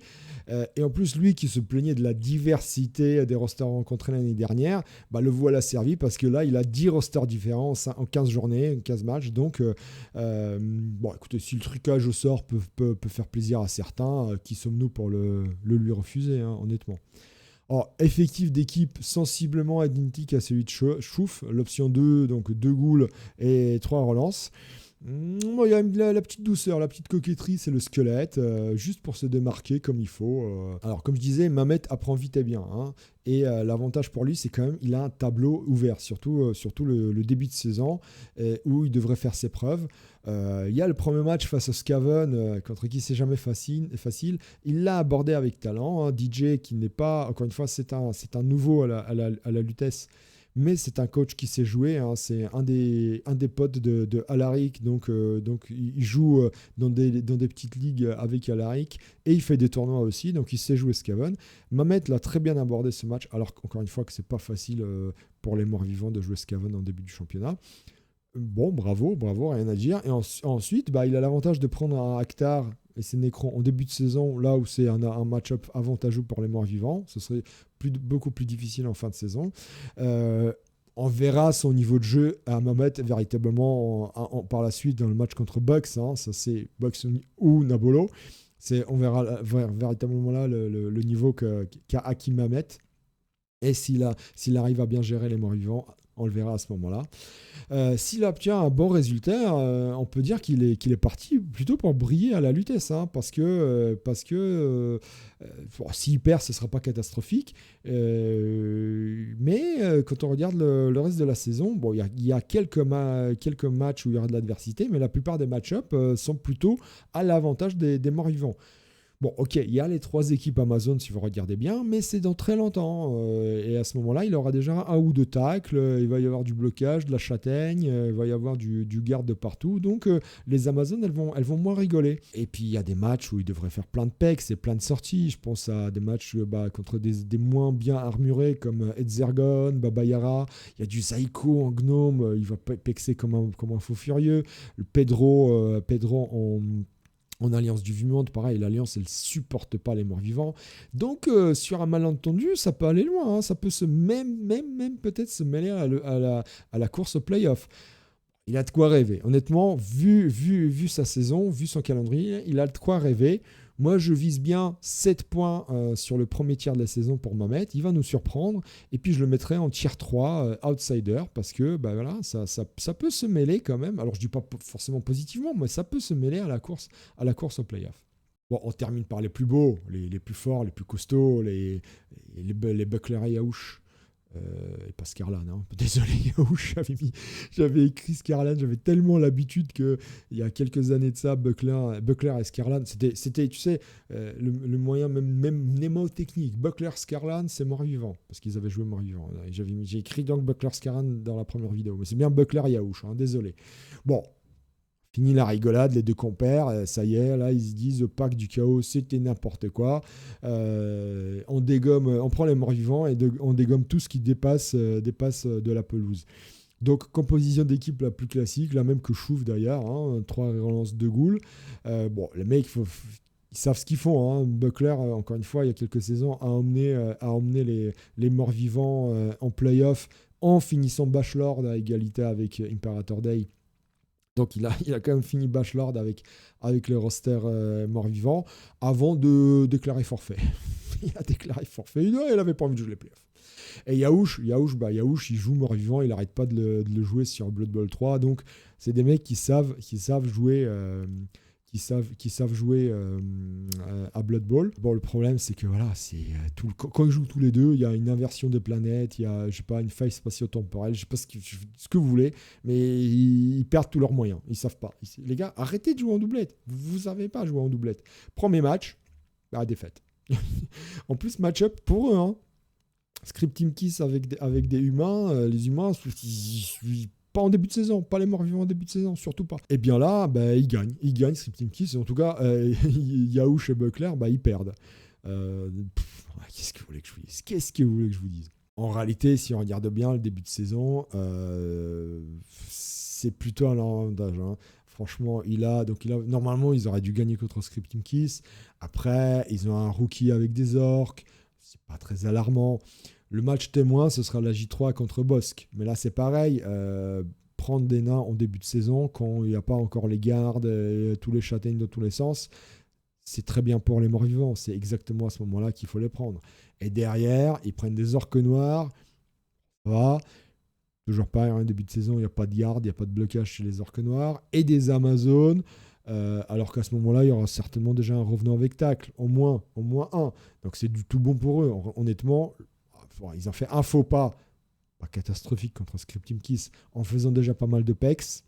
Et en plus, lui qui se plaignait de la diversité des rosters rencontrés l'année dernière, le voilà servi parce que là, il a 10 rosters différents en 15 journées, 15 matchs. Donc, écoutez, si le trucage au sort peut faire plaisir à certains, qui sommes-nous pour le lui refuser, hein, honnêtement. Alors, effectif d'équipe sensiblement identique à celui de Chouf, l'option 2, donc 2 ghouls et 3 relances. Il y a la petite douceur, la petite coquetterie, c'est le squelette, juste pour se démarquer comme il faut. Alors, comme je disais, Mamet apprend vite et bien, hein. Et l'avantage pour lui, c'est quand même il a un tableau ouvert, surtout le début de saison, où il devrait faire ses preuves. Il y a le premier match face au Skaven, contre qui c'est jamais facile. Il l'a abordé avec talent, hein. DJ qui n'est pas, encore une fois, c'est un nouveau à la Lutèce, mais c'est un coach qui sait jouer, hein. C'est un des potes de Alaric, donc il joue dans des petites ligues avec Alaric, et il fait des tournois aussi, donc il sait jouer Skaven. Mamet l'a très bien abordé ce match, alors qu'encore une fois que c'est pas facile pour les morts-vivants de jouer Skaven en début du championnat. Bon, bravo, rien à dire. Et ensuite, il a l'avantage de prendre un Actar et ses Necrons en début de saison, là où c'est un match-up avantageux pour les morts-vivants. Ce serait beaucoup plus difficile en fin de saison. On verra son niveau de jeu à Mamet véritablement par la suite dans le match contre Bucks, hein. Ça, c'est Bucks ou Nabolo. On verra véritablement là le niveau qu'a acquis Mamet. Et s'il arrive à bien gérer les morts-vivants, on le verra à ce moment-là. S'il obtient un bon résultat, on peut dire qu'il est parti plutôt pour briller à la Lutèce, hein, parce que s'il perd, ce ne sera pas catastrophique. Mais quand on regarde le reste de la saison, il y a quelques matchs où il y aura de l'adversité, mais la plupart des match-ups sont plutôt à l'avantage des morts-vivants. Bon, ok, il y a les 3 équipes Amazon si vous regardez bien, mais c'est dans très longtemps. Et à ce moment-là, il aura déjà un ou deux tacles, il va y avoir du blocage, de la châtaigne, il va y avoir du garde de partout. Donc les Amazones, elles vont moins rigoler. Et puis il y a des matchs où ils devraient faire plein de pecs et plein de sorties. Je pense à des matchs contre des moins bien armurés comme Edzergon, Baba Yara. Il y a du Zaiko en gnome, il va pexer comme un fou furieux. Le Pedro en Alliance du Vivante, pareil, l'Alliance, elle supporte pas les morts-vivants. Donc, sur un malentendu, ça peut aller loin. Hein. Ça peut même peut-être se mêler à la course au playoff. Il a de quoi rêver. Honnêtement, vu sa saison, vu son calendrier, il a de quoi rêver. Moi, je vise bien 7 points sur le premier tiers de la saison pour Mamet. Il va nous surprendre. Et puis, je le mettrai en tier 3, outsider, parce que voilà, ça peut se mêler quand même. Alors, je ne dis pas forcément positivement, mais ça peut se mêler à la course au playoff. Bon, on termine par les plus beaux, les plus forts, les plus costauds, les Buckler et Yaouch. Et pas Scarlan, hein. Désolé, j'avais écrit Scarlan, j'avais tellement l'habitude que il y a quelques années de ça, Buckler et Scarlan, c'était tu sais, le moyen même mnémotechnique. Buckler, Scarlan, c'est mort-vivant, parce qu'ils avaient joué mort-vivant. J'ai écrit donc Buckler, Scarlan dans la première vidéo, mais c'est bien Buckler et Yaouch, hein, désolé. Bon, fini la rigolade, les deux compères, ça y est, là ils se disent le pack du chaos, c'était n'importe quoi. On prend les morts-vivants et on dégomme tout ce qui dépasse de la pelouse. Donc composition d'équipe la plus classique, la même que Chouf d'ailleurs, hein, 3 relances de Ghoul. Bon, les mecs, ils savent ce qu'ils font. Hein. Buckler, encore une fois, il y a quelques saisons, a emmené les morts-vivants en playoff en finissant Bachelor à égalité avec Imperator Day. Donc il a quand même fini Bachelor avec le roster mort-vivant avant de déclarer forfait. Il a déclaré forfait. Il n'avait pas envie de jouer les playoffs. Et Yaouch, il joue mort-vivant, il n'arrête pas de le jouer sur Blood Bowl 3. Donc c'est des mecs qui savent jouer. Qui savent jouer à Blood Bowl. Bon, le problème, c'est que voilà, quand ils jouent tous les deux, il y a une inversion des planètes, il y a, je sais pas, une faille spatio-temporelle, je sais pas ce que vous voulez, mais ils perdent tous leurs moyens. Ils savent pas. Les gars, arrêtez de jouer en doublette. Vous savez pas jouer en doublette. Premier match, défaite. En plus, match-up pour eux. Hein. Scripting Kiss avec des humains. Les humains, pas en début de saison, pas les morts-vivants en début de saison, surtout pas. Et bien là, ils gagnent Scripting Kiss, en tout cas, Yaouch et Buckler, ils perdent. Qu'est-ce que vous voulez que je vous dise En réalité, si on regarde bien le début de saison, c'est plutôt un avantage. Hein. Franchement, normalement, ils auraient dû gagner contre Scripting Kiss. Après, ils ont un rookie avec des orques. C'est pas très alarmant. Le match témoin, ce sera la J3 contre Bosque. Mais là, c'est pareil. Prendre des nains en début de saison, quand il n'y a pas encore les gardes, tous les châtaignes dans tous les sens, c'est très bien pour les morts-vivants. C'est exactement à ce moment-là qu'il faut les prendre. Et derrière, ils prennent des orques noirs. Voilà. Toujours pareil, en début de saison, il n'y a pas de garde, il n'y a pas de blocage chez les orques noirs. Et des Amazones. Alors qu'à ce moment-là, il y aura certainement déjà un revenant avec tacle. Au moins un. Donc c'est du tout bon pour eux. Honnêtement, ils ont fait un faux pas catastrophique contre Scripting Kiss en faisant déjà pas mal de pecs.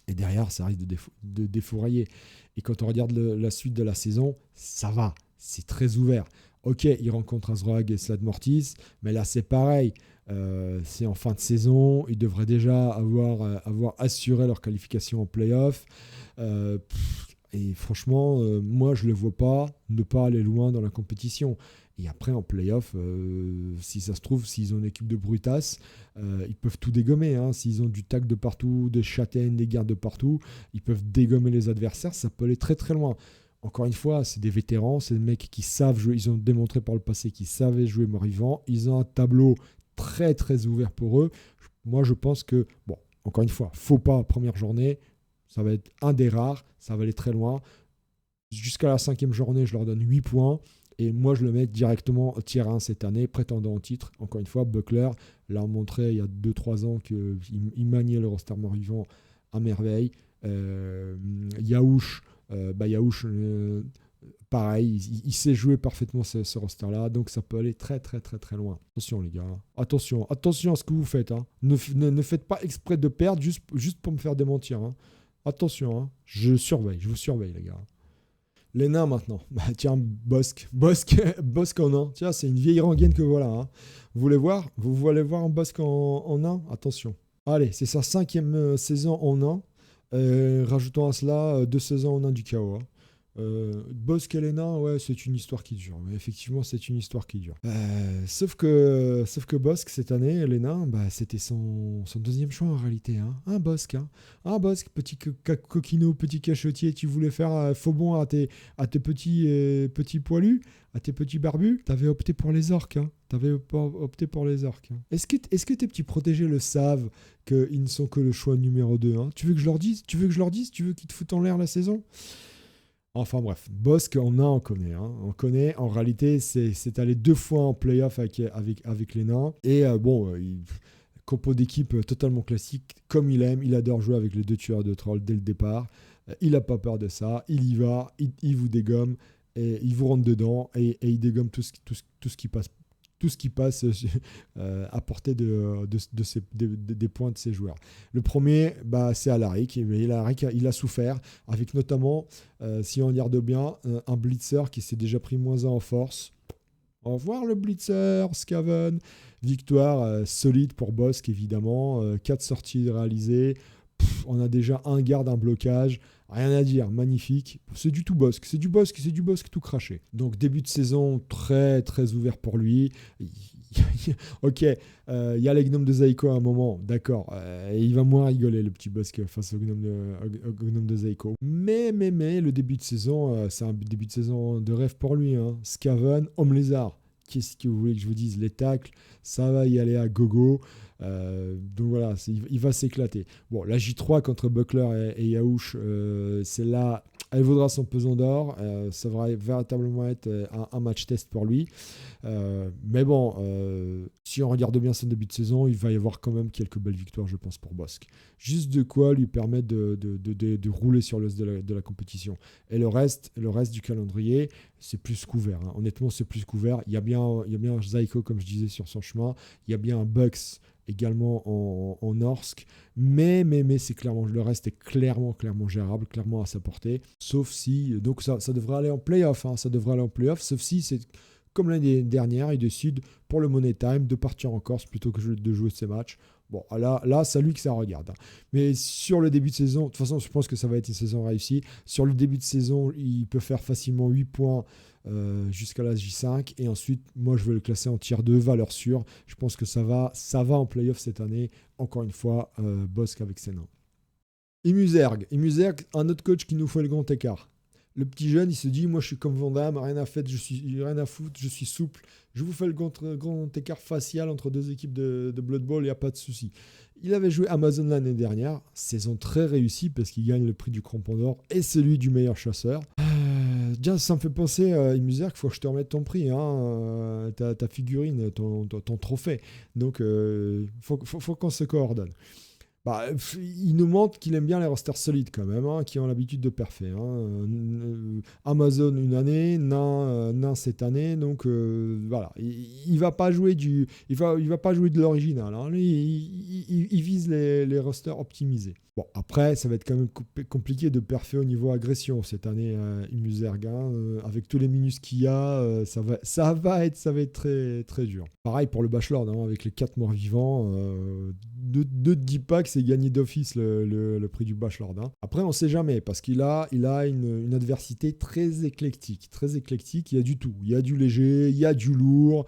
Et derrière, ça risque de défourailler. Et quand on regarde la suite de la saison, ça va. C'est très ouvert. Ok, ils rencontrent Azrog et Slade Mortis, mais là, c'est pareil. C'est en fin de saison. Ils devraient déjà avoir assuré leur qualification en play-off. Et franchement, moi, je ne les vois pas ne pas aller loin dans la compétition. Et après, en play-off, si ça se trouve, s'ils ont une équipe de brutasses, ils peuvent tout dégommer. Hein. S'ils ont du tac de partout, des châtaignes, des gardes de partout, ils peuvent dégommer les adversaires. Ça peut aller très très loin. Encore une fois, c'est des vétérans, c'est des mecs qui savent jouer. Ils ont démontré par le passé qu'ils savaient jouer mort-vivant. Ils ont un tableau très très ouvert pour eux. Moi, je pense que, bon, encore une fois, faux pas première journée. Ça va être un des rares. Ça va aller très loin. Jusqu'à la 5e journée, je leur donne 8 points. Et moi, je le mets directement au tier 1 cette année, prétendant au titre. Encore une fois, Buckler l'a montré il y a 2-3 ans qu'il maniait le roster mort-vivant à merveille. Yaouch, pareil, il sait jouer parfaitement ce roster-là. Donc, ça peut aller très, très, très, très loin. Attention, les gars. Attention à ce que vous faites. Hein. Ne faites pas exprès de perdre juste pour me faire démentir. Hein. Attention, hein. Je vous surveille, les gars. Les nains maintenant. Bah, tiens, Bosque. Bosque, Bosque en nain. Tiens, c'est une vieille rengaine que voilà. Hein. Vous voulez voir? Vous voulez voir un Bosque en nain? Attention. Allez, c'est sa 5e saison en nain. Rajoutons à cela 2 saisons en nain du chaos. Hein. Bosque et les nains, ouais, c'est une histoire qui dure. Mais effectivement, c'est une histoire qui dure. Sauf que Bosque, cette année, les nains, bah, c'était son deuxième choix en réalité. Hein. Un Bosque. Hein. Un Bosque, petit coquino, petit cachotier. Tu voulais faire faux bon à tes petits poilus, à tes petits barbus. T'avais opté pour les orques. Hein. T'avais opté pour les orques. Hein. Est-ce que tes petits protégés le savent qu'ils ne sont que le choix numéro 2 hein. Tu veux que je leur dise? Tu veux qu'ils te foutent en l'air la saison? Enfin bref, Bosque, on connaît. Hein. On connaît. En réalité, c'est allé 2 fois en playoff avec les nains. Et compo d'équipe totalement classique, comme il aime. Il adore jouer avec les 2 tueurs de trolls dès le départ. Il n'a pas peur de ça. Il y va, il vous dégomme, et il vous rentre dedans, et il dégomme tout ce qui passe. Tout ce qui passe à portée des points de ses joueurs. Le premier, bah, c'est Alaric. Alaric, il a souffert, avec notamment, si on regarde bien, un blitzer qui s'est déjà pris -1 en force. Au revoir le blitzer, Scaven. Victoire solide pour Bosque, évidemment. 4 sorties réalisées. On a déjà un garde, un blocage. Rien à dire, magnifique. C'est du tout Bosque. C'est du Bosque tout craché. Donc début de saison très très ouvert pour lui. Ok, il y a les gnomes de Zaiko à un moment, d'accord. Il va moins rigoler le petit Bosque face au gnome de Zaiko. Mais le début de saison, c'est un début de saison de rêve pour lui. Hein. Scaven, Homme Lézard. Qu'est-ce que vous voulez que je vous dise? Les tacles, ça va y aller à gogo. Donc voilà, il va s'éclater. Bon, la J3 contre Buckler et Yaouch, c'est là, elle vaudra son pesant d'or. Ça va véritablement être un match test pour lui. Mais bon, si on regarde bien son début de saison, il va y avoir quand même quelques belles victoires, je pense, pour Bosque. Juste de quoi lui permettre de rouler sur l'os de la compétition. Et le reste du calendrier, c'est plus couvert. Hein. Honnêtement, c'est plus couvert. Il y a bien un Zaiko, comme je disais, sur son chemin. Il y a bien un Bucks également en Norsk. Mais c'est clairement, le reste est clairement gérable, clairement à sa portée. Sauf si, donc ça devrait aller en playoff. Hein. Ça devrait aller en playoff, sauf si c'est comme l'année dernière, il décide pour le Money Time de partir en Corse plutôt que de jouer ces matchs. Bon, là, c'est lui que ça regarde. Hein. Mais sur le début de saison, de toute façon, je pense que ça va être une saison réussie. Sur le début de saison, il peut faire facilement 8 points jusqu'à la J5. Et ensuite, moi, je vais le classer en tier 2, valeur sûre. Je pense que ça va en playoff cette année. Encore une fois, Bosque avec ses nains. Imuserg, un autre coach qui nous fait le grand écart. Le petit jeune, il se dit, moi je suis comme Van Damme, rien à foutre, je suis souple. Je vous fais le grand écart facial entre 2 équipes de Blood Bowl, il n'y a pas de souci. Il avait joué Amazon l'année dernière, saison très réussie parce qu'il gagne le prix du crampon d'or et celui du meilleur chasseur. Tiens, ça me fait penser, Imuser, qu'il faut que je te remette ton prix, hein, ta figurine, ton trophée. Donc, faut qu'on se coordonne. Bah, il nous montre qu'il aime bien les rosters solides quand même, hein, qui ont l'habitude de parfait. Hein. Amazon une année, Nain cette année, donc voilà. Il va pas jouer il va pas jouer de l'original. Hein. Lui, il vise les rosters optimisés. Bon, après, ça va être quand même compliqué de parfait au niveau agression cette année, Imuserg. Avec tous les minus qu'il y a, ça va être très très dur. Pareil pour le Bachelor, hein, avec les 4 morts vivants. Ne te dis pas que c'est gagné d'office le prix du Bachelor. Hein. Après, on ne sait jamais, parce qu'il a une adversité très éclectique. Très éclectique, il y a du tout. Il y a du léger, il y a du lourd.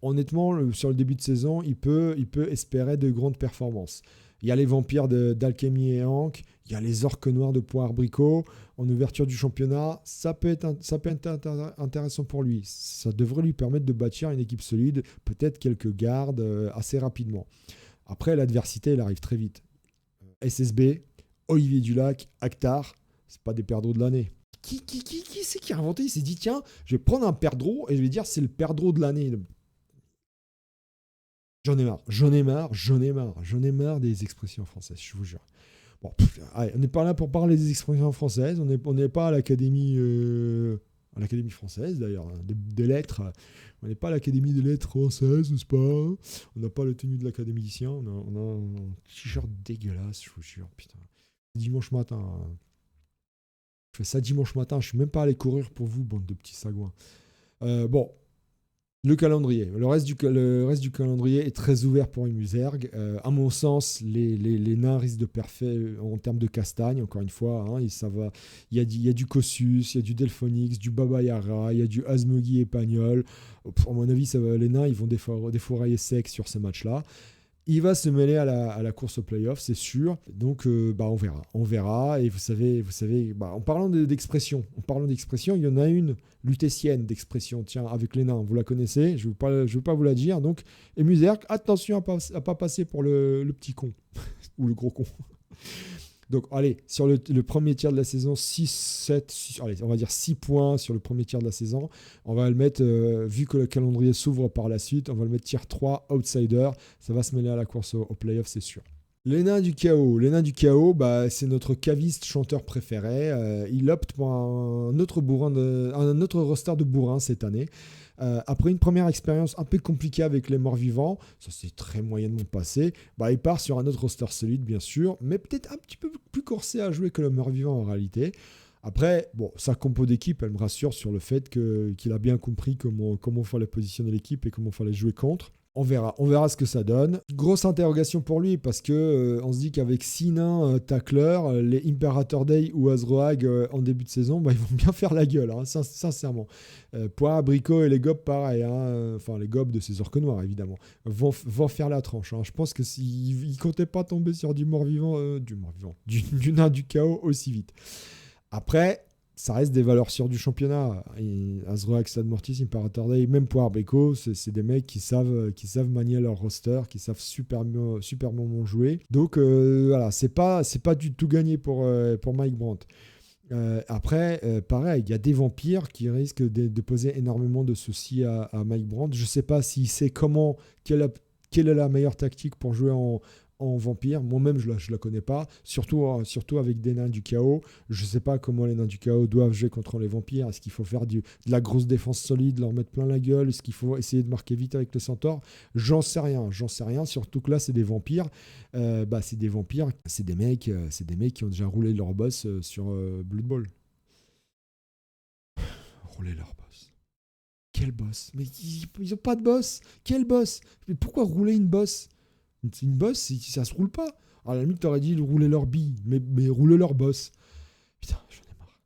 Honnêtement, sur le début de saison, il peut espérer de grandes performances. Il y a les vampires d'Alchemy et Hank, il y a les orques noirs de Poire Bricot. En ouverture du championnat, ça peut être intéressant pour lui. Ça devrait lui permettre de bâtir une équipe solide, peut-être quelques gardes assez rapidement. Après, l'adversité, elle arrive très vite. SSB, Olivier Dulac, Actar, c'est pas des perdreaux de l'année. Qui c'est qui a inventé? Il s'est dit, tiens, je vais prendre un perdreau et je vais dire c'est le perdreau de l'année. J'en ai marre des expressions françaises, je vous jure. Bon, allez, on n'est pas là pour parler des expressions françaises, on n'est pas à l'académie française d'ailleurs, hein, des lettres. On n'est pas à l'académie des lettres françaises, n'est-ce pas? On n'a pas la tenue de l'académicien, on a un t-shirt dégueulasse, je vous jure, putain. Dimanche matin, fais ça dimanche matin, je suis même pas allé courir pour vous, bande de petits sagouins. Bon, le calendrier. Le reste du calendrier est très ouvert pour Muserg. À mon sens, les nains risquent de perfer en termes de castagne, encore une fois. Hein, il y a du Kossus, il y a du Delphonix, du Baba Yaga, il y a du Asmogi et Pagnol. À mon avis, les nains ils vont défourailler sec sur ces matchs-là. Il va se mêler à la course au playoff, c'est sûr. Donc, on verra. On verra. Et vous savez, en parlant d'expression, il y en a une lutétienne d'expression, tiens, avec les nains. Vous la connaissez, je ne veux pas vous la dire. Donc, et Muserg, attention à ne pas passer pour le petit con ou le gros con. Donc, allez, sur le premier tiers de la saison, 6 points sur le premier tiers de la saison. On va le mettre, vu que le calendrier s'ouvre par la suite, on va le mettre tier 3, outsider. Ça va se mêler à la course au playoff, c'est sûr. Les nains du chaos, c'est notre caviste chanteur préféré. Il opte pour un autre roster de bourrin cette année. Après une première expérience un peu compliquée avec les morts-vivants, ça s'est très moyennement passé, il part sur un autre roster solide bien sûr, mais peut-être un petit peu plus corsé à jouer que le mort-vivant en réalité. Après, sa compo d'équipe, elle me rassure sur le fait qu'il a bien compris comment fallait positionner l'équipe et comment fallait jouer contre. On verra ce que ça donne. Grosse interrogation pour lui parce que on se dit qu'avec 6 nains tacleurs, les Imperator Day ou Azroag en début de saison, ils vont bien faire la gueule, hein, sincèrement. Poire, Abricot et les gobs, pareil. Enfin, les gobs de ces orques noirs, évidemment, vont faire la tranche. Hein. Je pense que s'ils ne comptaient pas tomber sur du mort-vivant, du nain du chaos aussi vite. Après, ça reste des valeurs sûres du championnat. Azroag, Sad Mortis, Imperator Day, même Poire Brico, c'est des mecs qui savent manier leur roster, qui savent superbement jouer. Donc voilà, c'est pas du tout gagné pour Mike Brandt. Après, pareil, il y a des vampires qui risquent de poser énormément de soucis à Mike Brandt. Je sais pas s'il sait quelle est la meilleure tactique pour jouer en vampire. Moi-même, je la connais pas, surtout avec des nains du chaos. Je sais pas comment les nains du chaos doivent jouer contre les vampires. Est-ce qu'il faut faire de la grosse défense solide, leur mettre plein la gueule? Est-ce qu'il faut essayer de marquer vite avec les centaures? J'en sais rien, surtout que là, c'est des vampires. C'est des vampires, c'est des mecs qui ont déjà roulé leur boss sur Blood Bowl. Rouler leur boss. Quel boss? Mais ils ont pas de boss. Quel boss? Mais pourquoi rouler une boss? Une boss, ça se roule pas. À la limite, t'aurais dit rouler leur bille, mais rouler leur boss. Putain, j'en ai marre.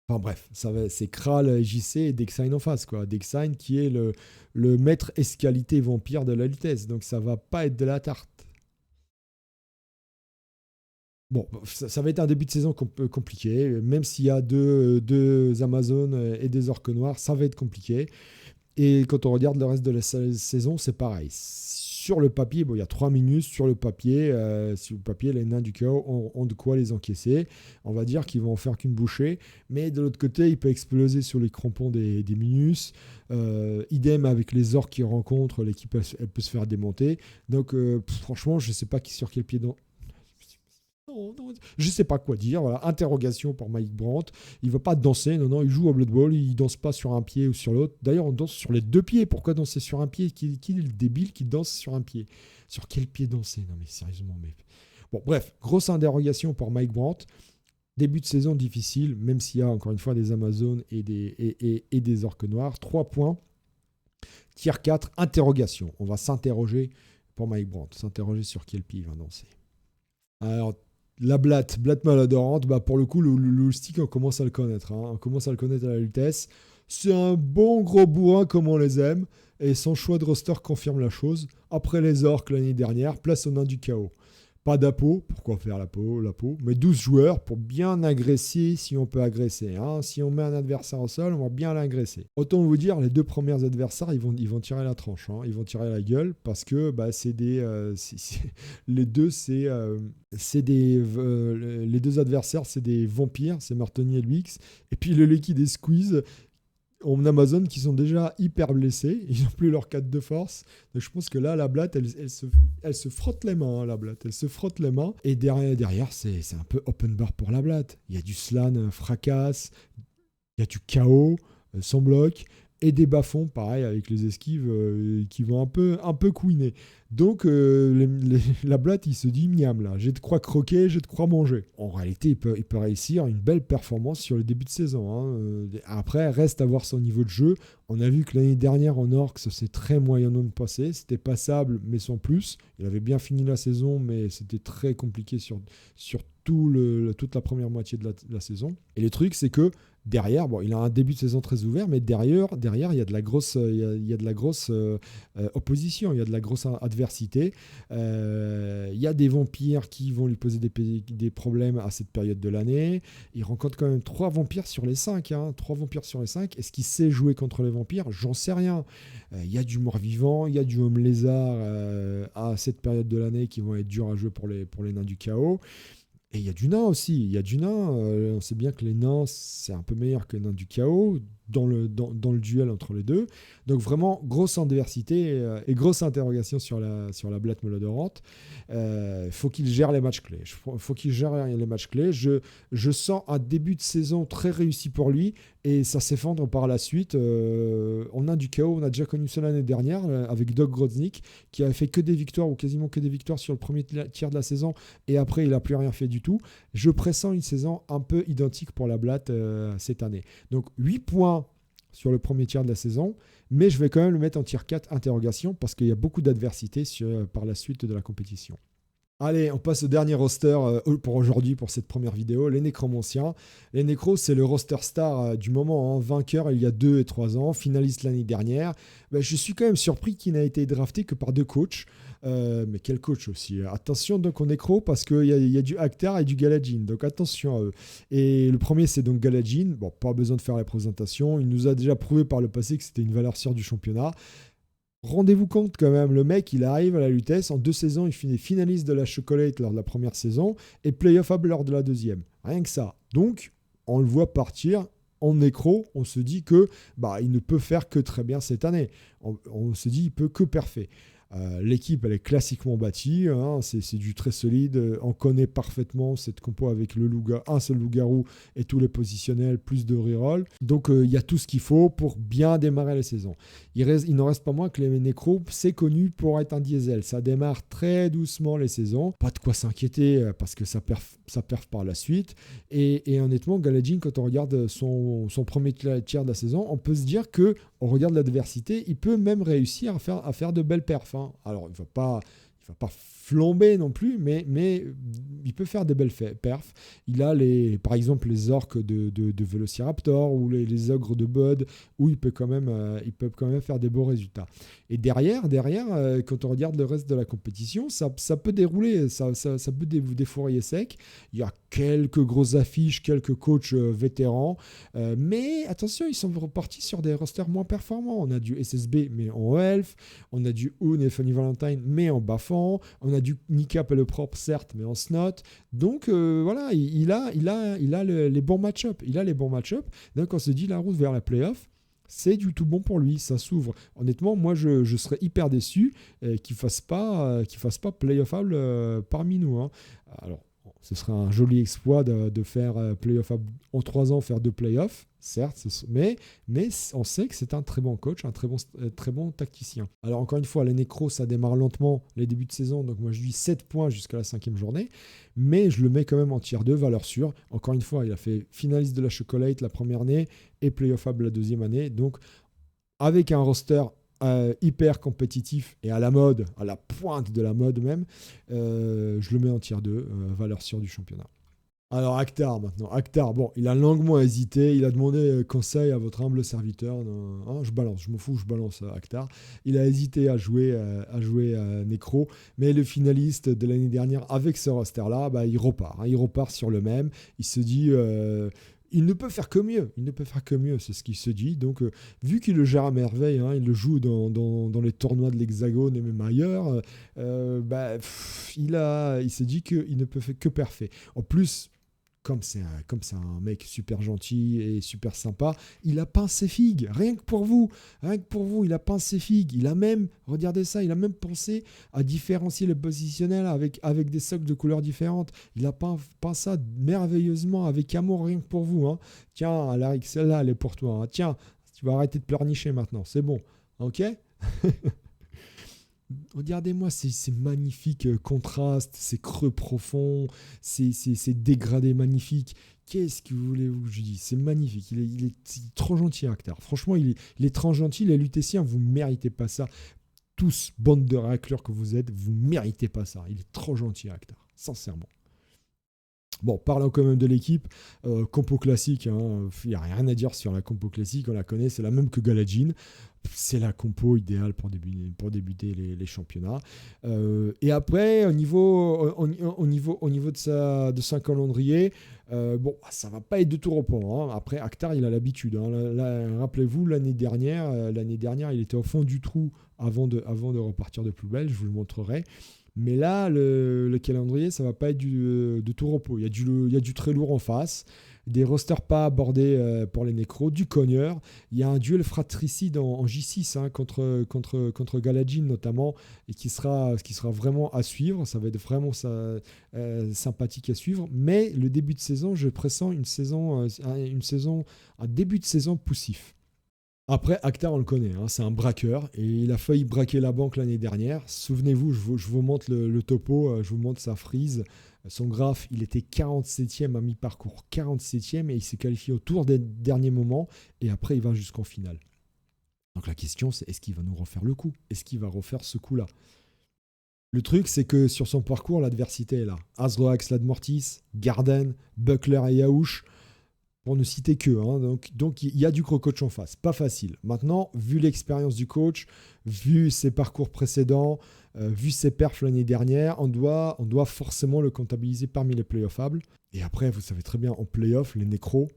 Enfin bref, c'est Kral, JC et Dexine en face, quoi. Dexine qui est le maître escalité vampire de la vitesse, donc ça va pas être de la tarte. Bon, ça va être un début de saison compliqué, même s'il y a deux Amazones et des orques noirs, ça va être compliqué. Et quand on regarde le reste de la saison, c'est pareil. Sur le papier, il y a 3 minutes. Sur le papier, les nains du chaos ont de quoi les encaisser. On va dire qu'ils vont en faire qu'une bouchée. Mais de l'autre côté, il peut exploser sur les crampons des minus. Idem avec les orques qu'ils rencontrent, l'équipe elle peut se faire démonter. Donc franchement, je ne sais pas sur quel pied... Non, je ne sais pas quoi dire. Voilà. Interrogation pour Mike Brandt. Il ne va pas danser. Non, il joue au Blood Bowl. Il ne danse pas sur un pied ou sur l'autre. D'ailleurs, on danse sur les 2 pieds. Pourquoi danser sur un pied? Qui est le débile qui danse sur un pied? Sur quel pied danser? Non, mais sérieusement. Bon, bref, grosse interrogation pour Mike Brandt. Début de saison difficile, même s'il y a encore une fois des Amazones et des orques noirs. 3 points. Tier 4, interrogation. On va s'interroger pour Mike Brandt. S'interroger sur quel pied il va danser. Alors, la blatte maladorante, pour le coup, le stick, on commence à le connaître. Hein. On commence à le connaître à la vitesse. C'est un bon gros bourrin comme on les aime. Et son choix de roster confirme la chose. Après les orques l'année dernière, place au nain du chaos. Pas d'APO, pourquoi faire la peau, mais 12 joueurs pour bien agresser si on peut agresser. Hein. Si on met un adversaire au sol, on va bien l'agresser. Autant vous dire, les 2 premiers adversaires, ils vont tirer la tranche. Hein. Ils vont tirer la gueule parce que les deux adversaires, c'est des vampires, c'est Martoni et Luix. Et puis le Liquid et Squeeze en Amazon qui sont déjà hyper blessés, ils n'ont plus leur 4 de force. Donc je pense que là, la blatte, elle se frotte les mains. Hein, la blatte, elle se frotte les mains. Et derrière c'est un peu open bar pour la blatte. Il y a du slan fracasse, il y a du chaos sans bloc. et des bas-fonds, pareil, avec les esquives qui vont un peu couiner. Donc, la blatte, il se dit, miam, là, j'ai de quoi croquer, j'ai de quoi manger. En réalité, il peut réussir une belle performance sur le début de saison. Hein. Après, reste à voir son niveau de jeu. On a vu que l'année dernière, en Orcs, c'est très moyennement passé. C'était passable, mais sans plus. Il avait bien fini la saison, mais c'était très compliqué sur toute la première moitié de la saison. Et le truc, c'est que derrière, bon, il a un début de saison très ouvert, mais derrière il y a de la grosse, opposition, il y a de la grosse adversité. Il y a des vampires qui vont lui poser des problèmes à cette période de l'année. Il rencontre quand même 3 vampires sur les 5. 3 vampires sur les 5. Est-ce qu'il sait jouer contre les vampires ? J'en sais rien. Il y a du mort-vivant, il y a du homme lézard à cette période de l'année qui vont être durs à jouer pour les nains du chaos. Et il y a du nain aussi. Il y a du nain. On sait bien que les nains, c'est un peu meilleur que les nains du chaos dans le duel entre les deux. Donc vraiment, grosse adversité et grosse interrogation sur la blatte molodorante. Faut qu'il gère les matchs clés. Faut qu'il gère les matchs clés. Je sens un début de saison très réussi pour lui et ça s'effondre par la suite. On a du chaos. On a déjà connu ça l'année dernière avec Doug Grodznik qui avait fait que des victoires ou quasiment que des victoires sur le premier tiers de la saison et après il n'a plus rien fait du tout. Je pressens une saison un peu identique pour la blatte cette année. Donc 8 points sur le premier tiers de la saison, mais je vais quand même le mettre en tier 4 interrogation parce qu'il y a beaucoup d'adversité par la suite de la compétition. Allez, on passe au dernier roster pour aujourd'hui, pour cette première vidéo, les Nécromanciens. Les Nécros, c'est le roster star du moment, hein, vainqueur il y a 2 et 3 ans, finaliste l'année dernière. Je suis quand même surpris qu'il n'a été drafté que par 2 coachs. Mais quel coach aussi. Attention donc aux Nécros parce qu'il y a du Actar et du Galadjin, donc attention à eux. Et le premier c'est donc Galadjin, bon pas besoin de faire la présentation, il nous a déjà prouvé par le passé que c'était une valeur sûre du championnat. Rendez-vous compte quand même, le mec il arrive à la Lutèce, en 2 saisons il finit finaliste de la Chocolate lors de la première saison et playoffable lors de la deuxième, rien que ça. Donc on le voit partir en nécro, on se dit que il ne peut faire que très bien cette année, on se dit il peut que parfait. L'équipe elle est classiquement bâtie, hein, c'est du très solide, on connaît parfaitement cette compo avec un seul loup-garou et tous les positionnels plus de reroll, donc il y a tout ce qu'il faut pour bien démarrer la saison. Il n'en reste pas moins que les nécros, c'est connu pour être un diesel, ça démarre très doucement les saisons, pas de quoi s'inquiéter parce que ça perf par la suite, et honnêtement Galadjin, quand on regarde son premier tiers de la saison, on peut se dire que on regarde l'adversité, il peut même réussir à faire de belles perfs. Hein. Alors, il ne va pas flamber non plus, mais il peut faire des belles perfs. Il a par exemple les orques de Velociraptor ou les ogres de Bud, où ils peuvent quand même faire des beaux résultats. Et derrière, quand on regarde le reste de la compétition, ça peut dérouler, ça peut défourailler sec. Il y a quelques grosses affiches, quelques coachs vétérans, mais attention, ils sont repartis sur des rosters moins performants. On a du SSB, mais en Elf, on a du Oon et Funny Valentine, mais en Bafan, on a du Nicap et le propre, certes, mais en Snot. Donc voilà, il a les bons match-up. Donc on se dit la route vers la play-off, c'est du tout bon pour lui, ça s'ouvre. Honnêtement, moi je serais hyper déçu qu'il fasse pas play-offable parmi nous. Hein. Alors, ce serait un joli exploit de faire play-off en 3 ans, faire 2 play-offs, certes, mais on sait que c'est un très bon coach, un très bon tacticien. Alors encore une fois, les nécros, ça démarre lentement les débuts de saison, donc moi je dis 7 points jusqu'à la 5e journée, mais je le mets quand même en tier 2, valeur sûre. Encore une fois, il a fait finaliste de la Chocolate la première année et play-offable la deuxième année, donc avec un roster hyper compétitif et à la mode, à la pointe de la mode même, je le mets en tier 2, valeur sûre du championnat. Alors Actar maintenant. Actar, bon, il a longuement hésité, il a demandé conseil à votre humble serviteur. Hein, je m'en fous, je balance Actar. Il a hésité à jouer Nécro, mais le finaliste de l'année dernière avec ce roster-là, il repart. Hein, il repart sur le même. Il se dit... il ne peut faire que mieux, c'est ce qu'il se dit. Donc, vu qu'il le gère à merveille, hein, il le joue dans les tournois de l'Hexagone et même ailleurs, il se dit qu'il ne peut faire que parfait. En plus, comme c'est un mec super gentil et super sympa, il a peint ses figues, rien que pour vous, il a peint ses figues. Il a même, regardez ça, il a même pensé à différencier les positionnels avec des socles de couleurs différentes. Il a peint ça merveilleusement, avec amour, rien que pour vous. Hein. Tiens, Alaric, celle-là, elle est pour toi. Hein. Tiens, Tu vas arrêter de pleurnicher maintenant. C'est bon. OK? Regardez-moi ces magnifiques contrastes, ces creux profonds, ces dégradés magnifiques. Qu'est-ce que vous voulez que je dise? C'est magnifique. Il est trop gentil, Akhtar. Franchement, il est trop gentil. Les Lutétiens, vous ne méritez pas ça. Tous, bande de raclures que vous êtes, vous ne méritez pas ça. Il est trop gentil, Akhtar. Sincèrement. Bon, parlons quand même de l'équipe. Compo classique, il n'y a rien à dire sur la compo classique, on la connaît, c'est la même que Galadjin. C'est la compo idéale pour débuter les championnats. Et après, au niveau de sa calendrier, ça ne va pas être de tout repos. Après, Akhtar, il a l'habitude. Rappelez-vous, l'année dernière, il était au fond du trou avant de repartir de plus belle, je vous le montrerai. Mais là, le calendrier, ça ne va pas être de tout repos. Il y a du très lourd en face, des rosters pas abordés pour les nécros, du cogneur. Il y a un duel fratricide en J6 contre Galadjin notamment, et qui sera vraiment à suivre. Ça va être vraiment sympathique à suivre. Mais le début de saison, je pressens un début de saison poussif. Après, Akhtar, on le connaît, c'est un braqueur et il a failli braquer la banque l'année dernière. Souvenez-vous, je vous montre le topo, je vous montre sa frise. Son graphe, il était 47e à mi-parcours, 47e et il s'est qualifié au tour des derniers moments et après il va jusqu'en finale. Donc la question, c'est est-ce qu'il va nous refaire le coup? Est-ce qu'il va refaire ce coup-là? Le truc, c'est que sur son parcours, l'adversité est là. Azroax, Ladmortis, Garden, Buckler et Yaouch. Pour ne citer que. Donc, il y a du coach en face. Pas facile. Maintenant, vu l'expérience du coach, vu ses parcours précédents, vu ses perfs l'année dernière, on doit forcément le comptabiliser parmi les playoffables. Et après, vous savez très bien, en playoff, les nécros,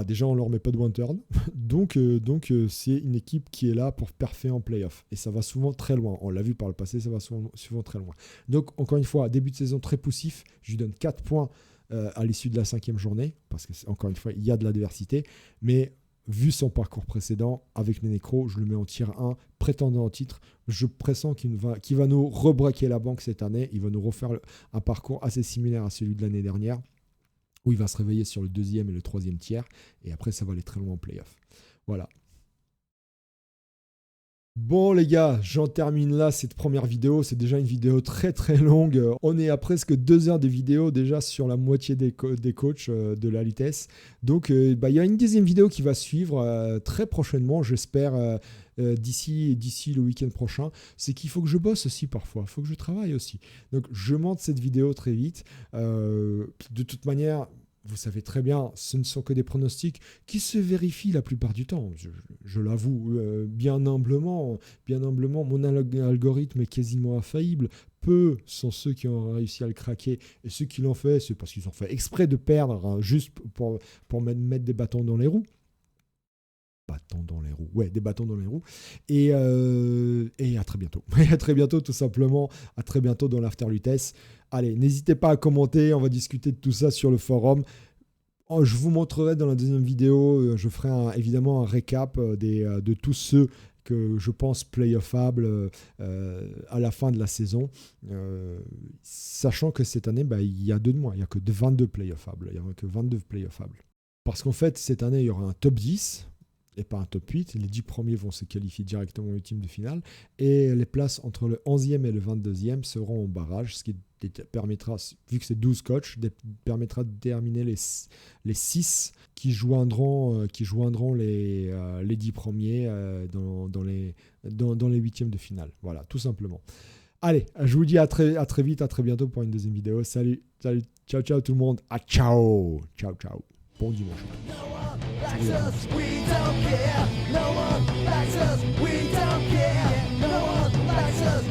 déjà, on ne leur met pas de one-turn. donc, c'est une équipe qui est là pour perfer en playoff. Et ça va souvent très loin. On l'a vu par le passé, ça va souvent très loin. Donc, encore une fois, début de saison très poussif. Je lui donne 4 points à l'issue de la 5e journée, parce que encore une fois, il y a de l'adversité, mais vu son parcours précédent, avec les nécros, je le mets en tier 1, prétendant au titre, je pressens qu'il va nous rebraquer la banque cette année, il va nous refaire un parcours assez similaire à celui de l'année dernière, où il va se réveiller sur le 2e et le 3e tiers, et après ça va aller très loin en playoff. Voilà. Bon les gars, j'en termine là cette première vidéo, c'est déjà une vidéo très très longue, on est à presque 2 heures de vidéo déjà sur la moitié des coachs de la Lutèce, donc il y a une deuxième vidéo qui va suivre très prochainement, j'espère d'ici le week-end prochain. C'est qu'il faut que je bosse aussi parfois, il faut que je travaille aussi, donc je monte cette vidéo très vite, de toute manière. Vous savez très bien, ce ne sont que des pronostics qui se vérifient la plupart du temps. Je l'avoue bien humblement, mon algorithme est quasiment infaillible. Peu sont ceux qui ont réussi à le craquer. Et ceux qui l'ont fait, c'est parce qu'ils ont fait exprès de perdre, juste pour mettre des bâtons dans les roues. Des bâtons dans les roues. Et à très bientôt. À très bientôt, tout simplement. À très bientôt dans l'After Lutèce. Allez, n'hésitez pas à commenter. On va discuter de tout ça sur le forum. Je vous montrerai dans la deuxième vidéo. Je ferai évidemment un récap de tous ceux que je pense playoffables à la fin de la saison. Sachant que cette année, il y a 2 de moins. Il n'y a que 22 playoffables. Il n'y aura que 22 playoffables. Parce qu'en fait, cette année, il y aura un top 10. Et pas un top 8. Les 10 premiers vont se qualifier directement au ultime de finale. Et les places entre le 11e et le 22e seront en barrage, ce qui permettra, vu que c'est 12 coachs, permettra de déterminer les 6 qui joindront les 10 premiers dans les 8e de finale. Voilà, tout simplement. Allez, je vous dis à très vite, à très bientôt pour une deuxième vidéo. Salut, ciao tout le monde. Ciao. Bon dimanche. No one likes us, we don't care. No one likes us, we don't care. No one likes us.